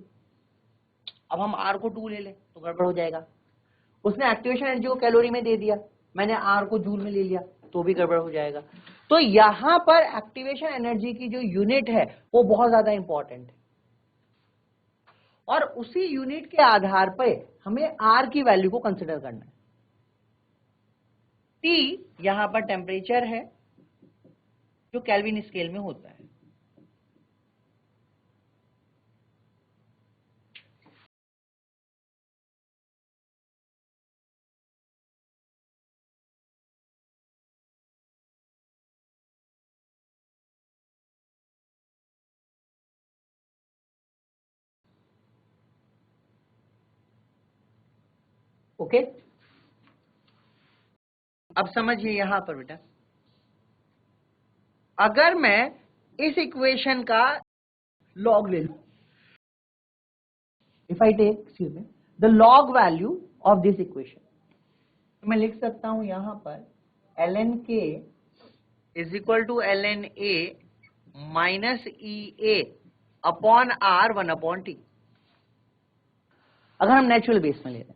अब हम R को 2 ले लें तो गड़बड़ हो जाएगा। उसने एक्टिवेशन एनर्जी को कैलोरी में दे दिया, मैंने R को जूल में ले लिया, तो भी गड़बड़ हो जाएगा। तो यहां पर एक्टिवेशन एनर्जी की जो यूनिट है वो बहुत ज्यादा इंपॉर्टेंट है, और उसी यूनिट के आधार पर हमें R की वैल्यू को कंसिडर करना है। T यहां पर टेम्परेचर है जो केल्विन स्केल में होता है। ओके, अब समझिए यहां पर बेटा, अगर मैं इस इक्वेशन का लॉग ले लूं, if I take the log value of this equation, तो मैं लिख सकता हूं यहां पर ln k is equal to ln a minus EA upon R 1/T, अगर हम नेचुरल बेस में ले रहे हैं।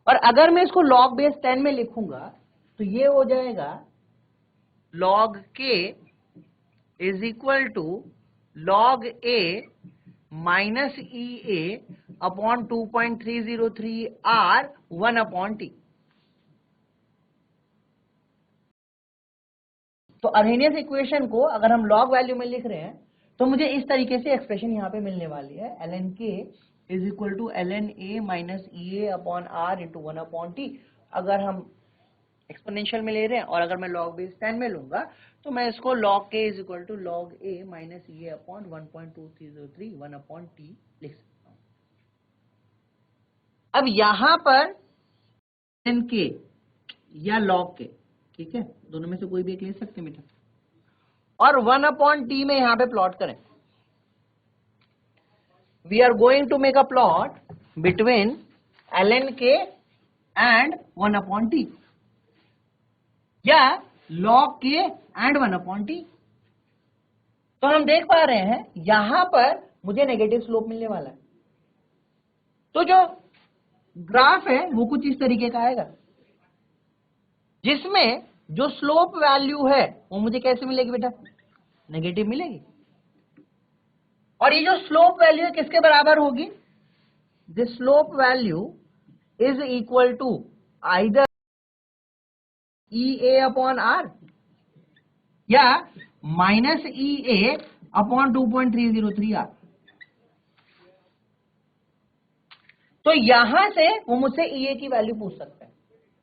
और अगर मैं इसको लॉग बेस 10 में लिखूंगा तो ये हो जाएगा log k is equal to log a minus EA upon 2.303 R 1 upon T। तो अर्हेनियस इक्वेशन को अगर हम लॉग वैल्यू में लिख रहे हैं तो मुझे इस तरीके से एक्सप्रेशन यहां पे मिलने वाली है, ln k is equal to ln a minus EA upon R into 1 upon T। अगर हम एक्सपोनेंशियल में ले रहे हैं और अगर मैं लॉग बेस 10 में लूंगा तो मैं इसको log k is equal to log a minus EA upon 1.2303 1 upon T लिख सकता हूं। अब यहां पर ln k या log k, ठीक है, दोनों में से कोई भी एक ले सकते हैं बेटा, और 1 अपॉन टी में यहां पे प्लॉट करें। We are going to make a plot between ln k and 1 upon t या log k and 1 upon t. तो हम देख पा रहे हैं यहां पर मुझे नेगेटिव स्लोप मिलने वाला है, तो जो ग्राफ है वो कुछ इस तरीके का आएगा, जिसमें जो स्लोप वैल्यू है वो मुझे कैसे मिलेगी बेटा, नेगेटिव मिलेगी। और ये जो स्लोप वैल्यू है किसके बराबर होगी, this slope value is equal to either EA upon R या माइनस EA अपॉन 2.303 R। तो यहां से वो मुझसे EA की वैल्यू पूछ सकते हैं।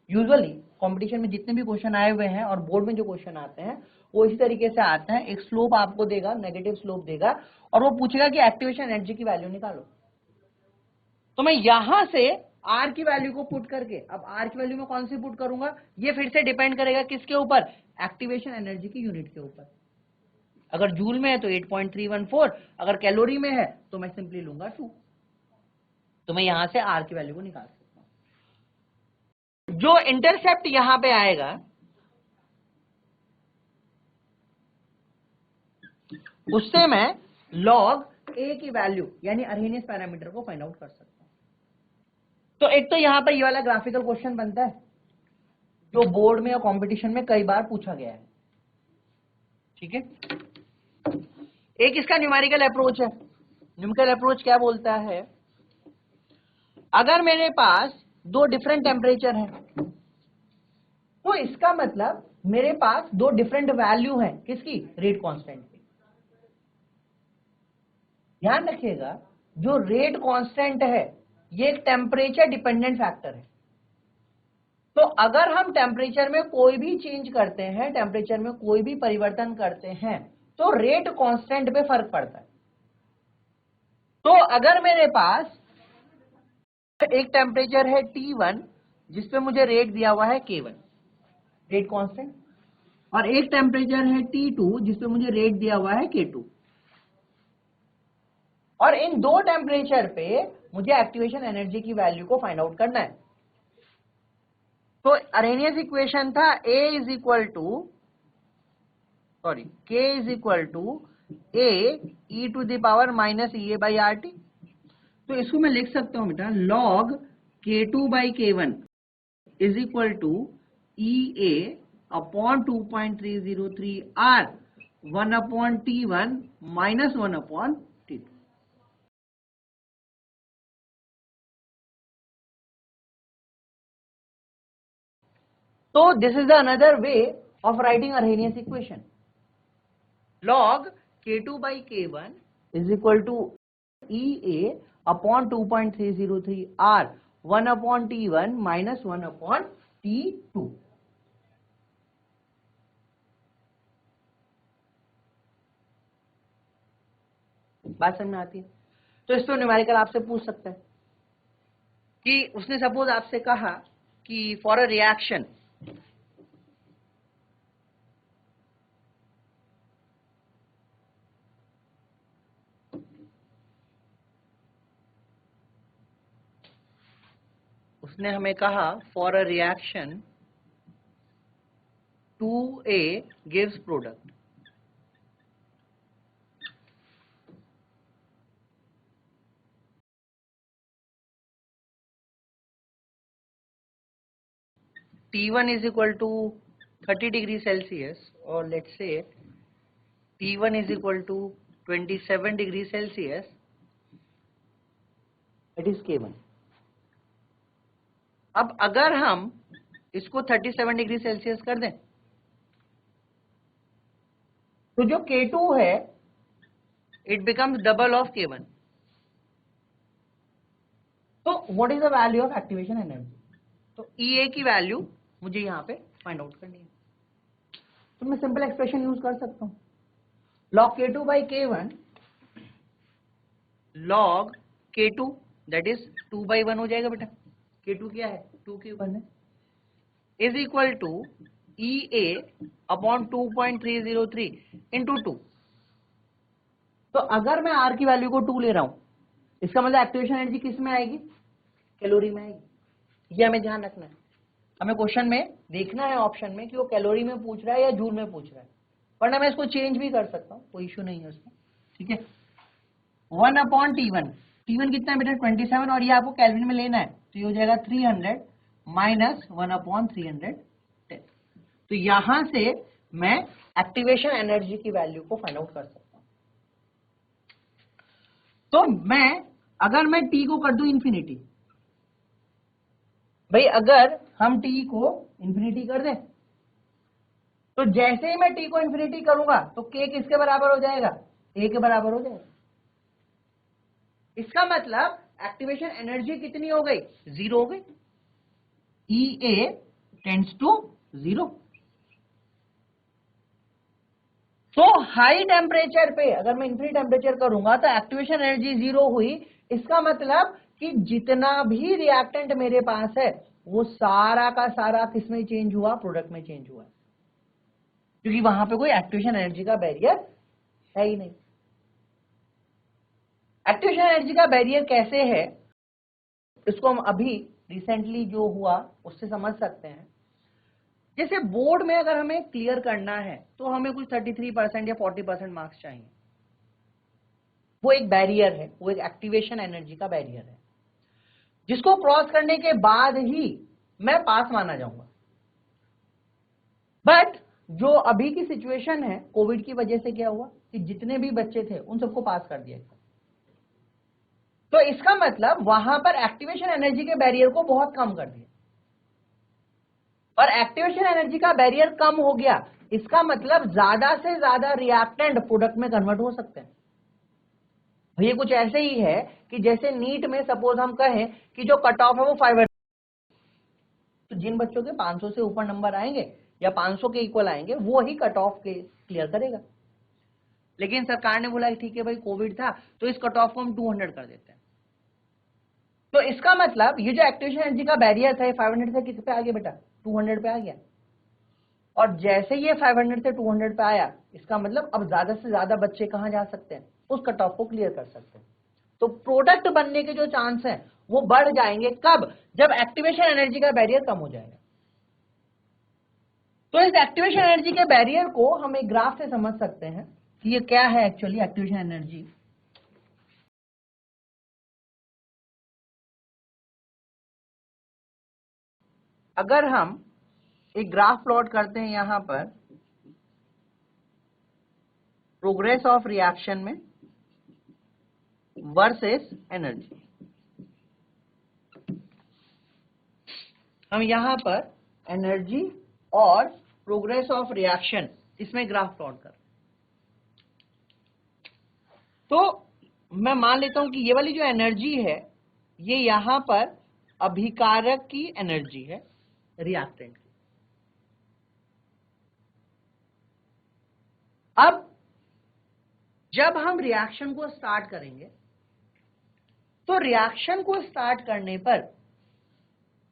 यूजुअली कंपटीशन में जितने भी क्वेश्चन आए हुए हैं और बोर्ड में जो क्वेश्चन आते हैं वो इसी तरीके से आते हैं, एक स्लोप आपको देगा, नेगेटिव स्लोप देगा और वो पूछेगा कि एक्टिवेशन एनर्जी की वैल्यू निकालो। तो मैं यहां से R की वैल्यू को पुट करके, अब R की वैल्यू में कौन सी पुट करूंगा, ये फिर से डिपेंड करेगा किसके ऊपर, एक्टिवेशन एनर्जी की यूनिट के ऊपर। अगर जूल में है तो 8.314, अगर कैलोरी में है तो मैं सिंपली लूंगा 2। तो मैं यहां से R की वैल्यू को निकाल सकता हूं। जो इंटरसेप्ट यहां पे आएगा उससे मैं log A की वैल्यू यानी अर्हेनियस पैरामीटर को फाइंड आउट कर सकता हूं। तो एक तो यहां पर ये वाला ग्राफिकल क्वेश्चन बनता है जो बोर्ड में और कंपटीशन में कई बार पूछा गया है, ठीक है। एक इसका न्यूमेरिकल अप्रोच है। न्यूमेरिकल अप्रोच क्या बोलता है, अगर मेरे पास दो डिफरेंट टेम्परेचर हैं तो इसका मतलब मेरे पास दो डिफरेंट वैल्यू हैं किसकी, रेट कांस्टेंट की। ध्यान रखिएगा जो रेट कांस्टेंट है ये एक टेम्परेचर डिपेंडेंट फैक्टर है। तो अगर हम टेम्परेचर में कोई भी चेंज करते हैं, टेम्परेचर में कोई भी परिवर्तन करते हैं तो रेट कांस्टेंट पे फर्क पड़ता है। तो अगर मेरे पास एक टेम्परेचर है T1 जिसपे मुझे रेट दिया हुआ है K1 रेट कांस्टेंट, और एक टेम्परेचर है T2 जिसपे मुझे रेट दिया हुआ है K2, और इन दो टेम्परेचर पे मुझे एक्टिवेशन एनर्जी की वैल्यू को फाइंड आउट करना है। तो अर्हेनियस इक्वेशन था K is equal to A e to the power minus EA by RT। तो इसको मैं लिख सकता हूं बेटा log K2 by K1 is equal to EA upon 2.303 R 1 upon T1 minus 1 upon T2। तो this is another way of writing Arrhenius equation, log K2 by K1 is equal to EA upon 2.303 R 1 upon T1 minus 1 upon T2। बात समझ में आती है। तो इस पर numerical आपसे पूछ सकता है कि उसने सपोज आपसे कहा कि फॉर अ रिएक्शन उसने हमें कहा for a reaction 2A gives product, T1 is equal to 30 degree Celsius और let's say T1 is equal to 27 degree Celsius, it is K1। अब अगर हम इसको 37 डिग्री सेल्सियस कर दें तो जो K2 है it becomes double of K1। तो what is the value of activation energy? तो EA की वैल्यू मुझे यहां पे फाइंड आउट करनी है। तो मैं सिंपल एक्सप्रेशन यूज कर सकता हूं, log K2 by K1, log K2 that is 2 by 1 हो जाएगा बेटा, K2 क्या है 2K1 है, is equal to EA upon 2.303 into 2। तो अगर मैं R की वैल्यू को 2 ले रहा हूं, इसका मतलब एक्टिवेशन एनर्जी किस में आएगी? कैलोरी में आएगी। ये हमें ध्यान रखना है। हमें क्वेश्चन में देखना है ऑप्शन में कि वो कैलोरी में पूछ रहा है या जूल में पूछ रहा है, वरना मैं इसको चेंज भी कर सकता हूं, कोई इश्यू नहीं है उसमें। ठीक है, 1 अपॉन T1, T1 कितना है बेटा 27, और ये आपको कैलोरी में लेना है, तो ये हो जाएगा 300 माइनस 1 अपॉन 310। तो यहां से मैं एक्टिवेशन एनर्जी की वैल्यू को फाइंड आउट कर सकता हूं। तो अगर मैं T को कर दूं इन्फिनिटी, भाई अगर हम T को इन्फिनिटी कर दें तो जैसे ही मैं T को इन्फिनिटी करूंगा तो K किसके बराबर हो जाएगा? A के बराबर हो जाएगा। इसका मतलब एक्टिवेशन एनर्जी कितनी हो गई? 0 हो गई। EA tends to 0। तो हाई टेम्परेचर पे अगर मैं इन्फिनिट टेम्परेचर करूंगा तो एक्टिवेशन एनर्जी 0 हुई। इसका मतलब कि जितना भी रिएक्टेंट मेरे पास है वो सारा का सारा किसमें चेंज हुआ? प्रोडक्ट में चेंज हुआ, क्योंकि वहां पे कोई एक्टिवेशन एनर्जी का बैरियर है ही नहीं। एक्टिवेशन एनर्जी का बैरियर कैसे है इसको हम अभी रिसेंटली जो हुआ उससे समझ सकते हैं। जैसे बोर्ड में अगर हमें क्लियर करना है तो हमें कुछ 33% या 40% मार्क्स चाहिए, वो एक बैरियर है, वो एक एक्टिवेशन एनर्जी का बैरियर है जिसको क्रॉस करने के बाद ही मैं पास माना जाऊंगा। बट जो अभी की सिचुएशन है कोविड की वजह से क्या हुआ कि जितने भी बच्चे थे उन सबको पास कर दिया गया। तो इसका मतलब वहां पर एक्टिवेशन एनर्जी के बैरियर को बहुत कम कर दिया, और एक्टिवेशन एनर्जी का बैरियर कम हो गया, इसका मतलब ज्यादा से ज्यादा रिएक्टेंट प्रोडक्ट में कन्वर्ट हो सकते हैं। ये कुछ ऐसे ही है कि जैसे नीट में सपोज हम कहें कि जो कट ऑफ है वो 500, तो जिन बच्चों के 500 से ऊपर नंबर आएंगे या 500 के इक्वल आएंगे वो ही कट ऑफ के क्लियर करेगा। लेकिन सरकार ने बोला ठीक है भाई कोविड था तो इस कट ऑफ को हम 200 कर देते हैं। तो इसका मतलब ये जो एक्टिवेशन एनर्जी का बैरियर था 500 से किस पे आ गया बेटा? 200 पे आ गया। और जैसे ये 500 से 200 पे आया, इसका मतलब अब ज्यादा से ज्यादा बच्चे कहां जा सकते हैं? उस कट ऑफ को क्लियर कर सकते हैं। तो प्रोडक्ट बनने के जो चांस हैं वो बढ़ जाएंगे। कब? जब एक्टिवेशन एनर्जी का बैरियर कम हो जाएगा। तो इस एक्टिवेशन एनर्जी के बैरियर को हम एक ग्राफ से समझ सकते हैं कि ये क्या है एक्चुअली एक्टिवेशन एनर्जी। अगर हम एक ग्राफ प्लॉट करते हैं यहां पर प्रोग्रेस ऑफ रिएक्शन में वर्सेस एनर्जी, हम यहां पर एनर्जी और प्रोग्रेस ऑफ रिएक्शन इसमें ग्राफ प्लॉट कर, तो मैं मान लेता हूं कि ये वाली जो एनर्जी है ये यहां पर अभिकारक की एनर्जी है रिएक्टेंट की। अब जब हम रिएक्शन को स्टार्ट करेंगे तो रिएक्शन को स्टार्ट करने पर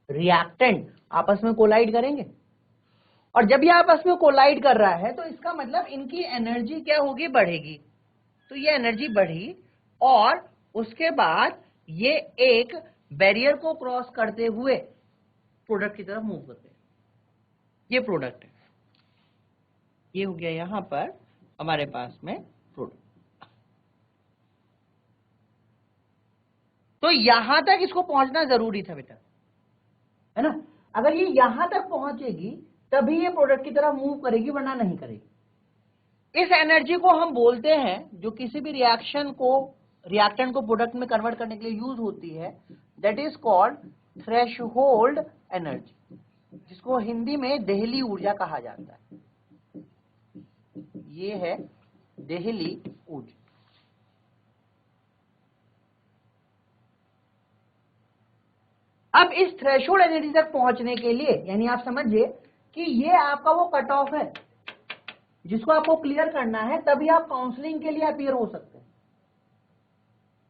रिएक्टेंट आपस में कोलाइड करेंगे, और जब ये आपस में कोलाइड कर रहा है तो इसका मतलब इनकी एनर्जी क्या होगी? बढ़ेगी। तो ये एनर्जी बढ़ी और उसके बाद ये एक बैरियर को क्रॉस करते हुए प्रोडक्ट की तरफ मूव करते हैं। ये प्रोडक्ट है, ये हो गया यहां पर हमारे पास में प्रोडक्ट। तो यहां तक इसको पहुंचना जरूरी था बेटा, है ना? अगर ये यहां तक पहुंचेगी तभी ये प्रोडक्ट की तरफ मूव करेगी, वरना नहीं करेगी। इस एनर्जी को हम बोलते हैं, जो किसी भी रिएक्शन को, रिएक्टेंट को प्रोडक्ट में कन्वर्ट करने के लिए यूज होती है, that is called threshold energy, जिसको हिंदी में देहली ऊर्जा कहा जाता है। ये है देहली ऊर्जा। अब इस थ्रेशोल्ड एनर्जी तक पहुंचने के लिए, यानी आप समझिए कि ये आपका वो कट ऑफ है जिसको आपको क्लियर करना है, तभी आप काउंसलिंग के लिए अपीयर हो सकते हैं।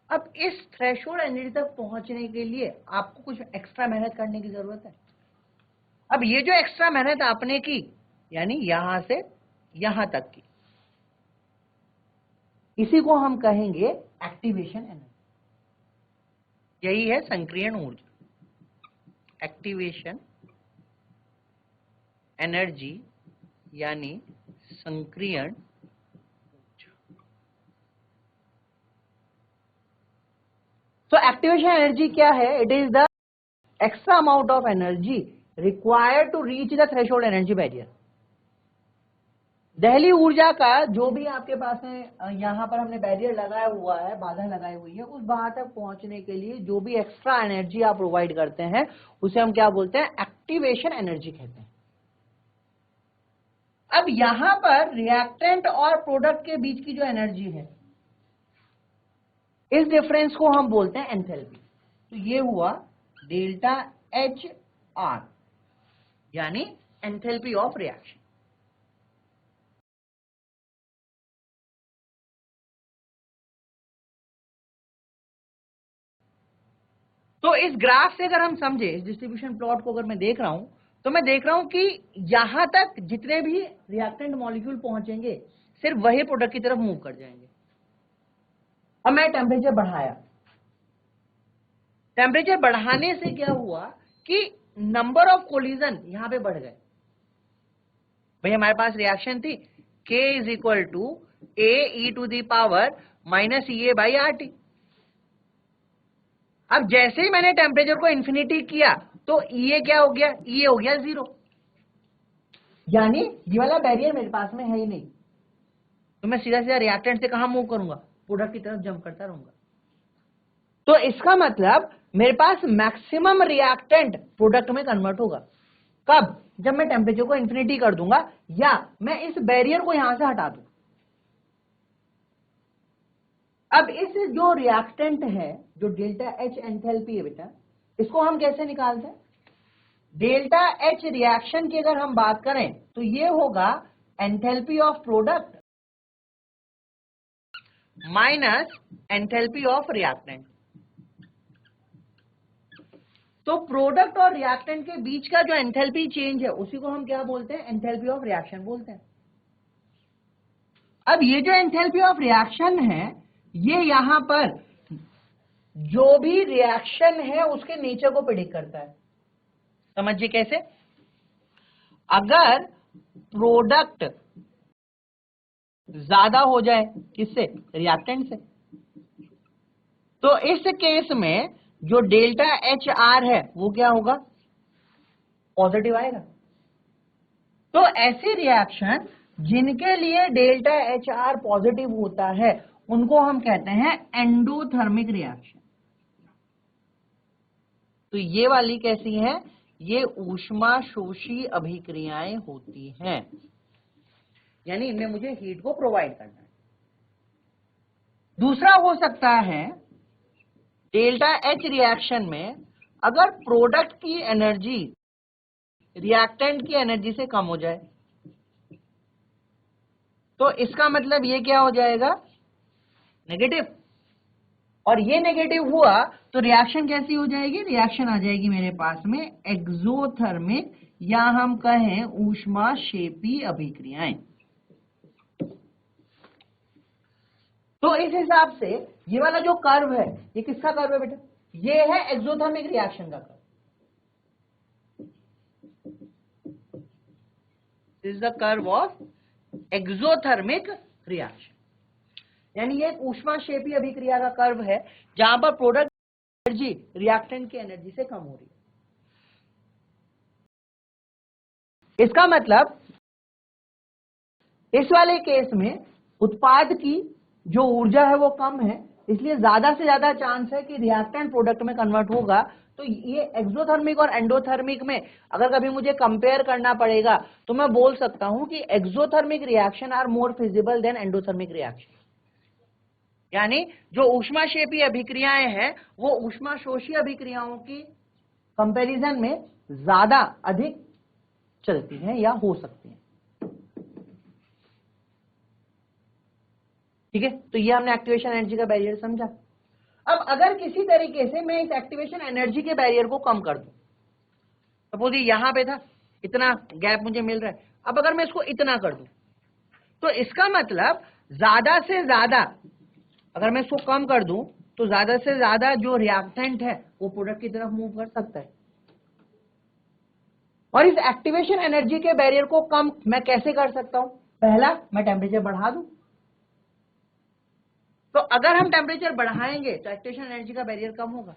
अब इस थ्रेशोल्ड एनर्जी तक पहुंचने के लिए आपको कुछ एक्स्ट्रा मेहनत करने की जरूरत है। अब ये जो एक्स्ट्रा मेहनत आपने की, यानी यहां से यहां तक की, इसी को हम कहेंगे एक्टिवेशन एनर्जी। यही है संक्रियण ऊर्जा, एक्टिवेशन एनर्जी यानी संक्रियण ऊर्जा। तो एक्टिवेशन एनर्जी क्या है? It is the extra amount of energy required to reach the threshold energy barrier. देहली ऊर्जा का जो भी आपके पास है, यहां पर हमने बैरियर लगाया हुआ है, बाधा लगाई हुई है, उस बाधा तक पहुंचने के लिए जो भी एक्स्ट्रा एनर्जी आप प्रोवाइड करते हैं उसे हम क्या बोलते हैं? एक्टिवेशन एनर्जी कहते हैं। अब यहां पर रिएक्टेंट और प्रोडक्ट के बीच की जो एनर्जी है, इस डिफरेंस को हम बोलते हैं एंथैल्पी। तो ये हुआ डेल्टा एच आर, यानी एंथैल्पी ऑफ रिएक्शन। तो इस ग्राफ से अगर हम समझे, इस डिस्ट्रीब्यूशन प्लॉट को अगर मैं देख रहा हूं, तो मैं देख रहा हूं कि यहां तक जितने भी रिएक्टेंट मॉलिक्यूल पहुंचेंगे, सिर्फ वही प्रोडक्ट की तरफ मूव कर जाएंगे। अब मैं टेम्परेचर बढ़ाया, टेम्परेचर बढ़ाने से क्या हुआ कि नंबर ऑफ कोलिजन यहां पे बढ़ गए। भाई हमारे पास रिएक्शन थी K is equal to A E to the power minus E A by R T. अब जैसे ही मैंने टेम्परेचर को इन्फिनिटी किया तो ई क्या हो गया? ई हो गया 0, यानी ये वाला बैरियर मेरे पास में है ही नहीं। तो मैं सीधा सीधा रिएक्टेंट से कहां मूव करूंगा? प्रोडक्ट की तरफ जंप करता रहूंगा। तो इसका मतलब मेरे पास मैक्सिमम रिएक्टेंट प्रोडक्ट में कन्वर्ट होगा। कब? जब मैं टेम्परेचर को इन्फिनिटी कर दूंगा या मैं इस बैरियर को यहां से हटा दूं। अब इस जो रिएक्टेंट है, जो डेल्टा एच एंथैल्पी है बेटा, इसको हम कैसे निकालते हैं? डेल्टा एच रिएक्शन की अगर हम बात करें तो ये होगा enthalpy of product minus enthalpy of reactant. तो प्रोडक्ट और रिएक्टेंट के बीच का जो एंथैल्पी चेंज है उसी को हम क्या बोलते हैं? एंथैल्पी ऑफ रिएक्शन बोलते हैं। अब ये जो एंथैल्पी ऑफ रिएक्शन है, ये यहां पर जो भी रिएक्शन है उसके नेचर को प्रेडिक्ट करता है। समझिए कैसे? अगर प्रोडक्ट ज्यादा हो जाए, किससे? रिएक्टेंट से, तो इस केस में जो डेल्टा एच आर है वो क्या होगा? पॉजिटिव आएगा। तो ऐसी रिएक्शन जिनके लिए डेल्टा एच आर पॉजिटिव होता है उनको हम कहते हैं एंडोथर्मिक रिएक्शन। तो ये वाली कैसी है? ये ऊष्माशोषी अभिक्रियाएं होती हैं, यानी इनमें मुझे हीट को प्रोवाइड करना है। दूसरा हो सकता है डेल्टा एच रिएक्शन में अगर प्रोडक्ट की एनर्जी रिएक्टेंट की एनर्जी से कम हो जाए, तो इसका मतलब ये क्या हो जाएगा? नेगेटिव। और ये नेगेटिव हुआ तो रिएक्शन कैसी हो जाएगी? रिएक्शन आ जाएगी मेरे पास में एक्सोथर्मिक, या हम कहें ऊष्माक्षेपी अभिक्रियाएं। तो इस हिसाब से ये वाला जो कर्व है, ये किसका कर्व है बेटा? ये है एक्सोथर्मिक रिएक्शन का curve. This is the curve of exothermic reaction, यानी ये ऊष्माक्षेपी अभिक्रिया का कर्व है जहां पर प्रोडक्ट एनर्जी रिएक्टेंट की एनर्जी से कम हो रही है। इसका मतलब इस वाले केस में उत्पाद की जो ऊर्जा है वो कम है, इसलिए ज्यादा से ज्यादा चांस है कि रिएक्टेंट प्रोडक्ट में कन्वर्ट होगा। तो ये एक्सोथर्मिक और एंडोथर्मिक में अगर कभी मुझे कंपेयर करना पड़ेगा तो मैं बोल सकता हूं कि exothermic reaction are more feasible than endothermic reaction. यानी जो ऊष्माक्षेपी अभिक्रियाएं हैं वो ऊष्माशोषी अभिक्रियाओं की कंपैरिजन में ज्यादा अधिक चलती हैं या हो सकती हैं। ठीक है, तो ये हमने एक्टिवेशन एनर्जी का बैरियर समझा। अब अगर किसी तरीके से मैं इस एक्टिवेशन एनर्जी के बैरियर को कम कर दूं, सपोज ये यहां पे था, इतना गैप मुझे मिल रहा है, अब अगर मैं इसको इतना कर दूं तो इसका मतलब ज्यादा से ज्यादा, अगर मैं इसको कम कर दूं तो ज्यादा से ज्यादा जो रिएक्टेंट है वो प्रोडक्ट की तरफ मूव कर सकता है। और इस एक्टिवेशन एनर्जी के बैरियर को कम मैं कैसे कर सकता हूं? पहला, मैं टेम्परेचर बढ़ा दूं। तो अगर हम टेम्परेचर बढ़ाएंगे तो एक्टिवेशन एनर्जी का बैरियर कम होगा।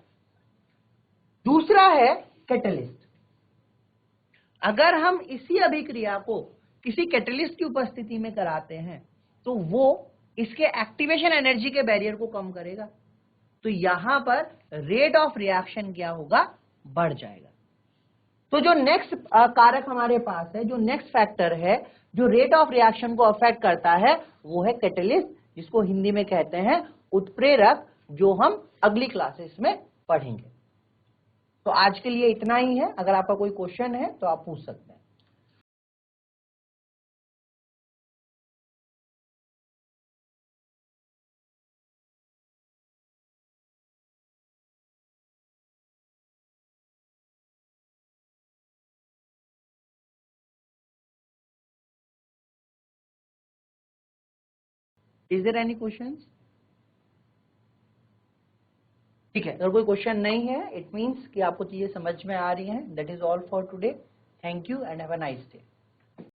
दूसरा है कैटलिस्ट। अगर हम इसी अभिक्रिया को किसी कैटलिस्ट की उपस्थिति में कराते हैं तो वो इसके एक्टिवेशन एनर्जी के बैरियर को कम करेगा, तो यहां पर रेट ऑफ रिएक्शन क्या होगा? बढ़ जाएगा। तो जो नेक्स्ट कारक हमारे पास है, जो नेक्स्ट फैक्टर है जो रेट ऑफ रिएक्शन को अफेक्ट करता है, वो है कैटलिस्ट, जिसको हिंदी में कहते हैं उत्प्रेरक, जो हम अगली क्लासेस में पढ़ेंगे। तो आज के लिए इतना ही है। अगर आपका कोई क्वेश्चन है तो आप पूछ सकते हैं। Is there any questions? ठीक है, अगर कोई क्वेश्चन नहीं है, इट मीन्स कि आपको चीजें समझ में आ रही हैं। That is all for today. Thank you and have a nice day.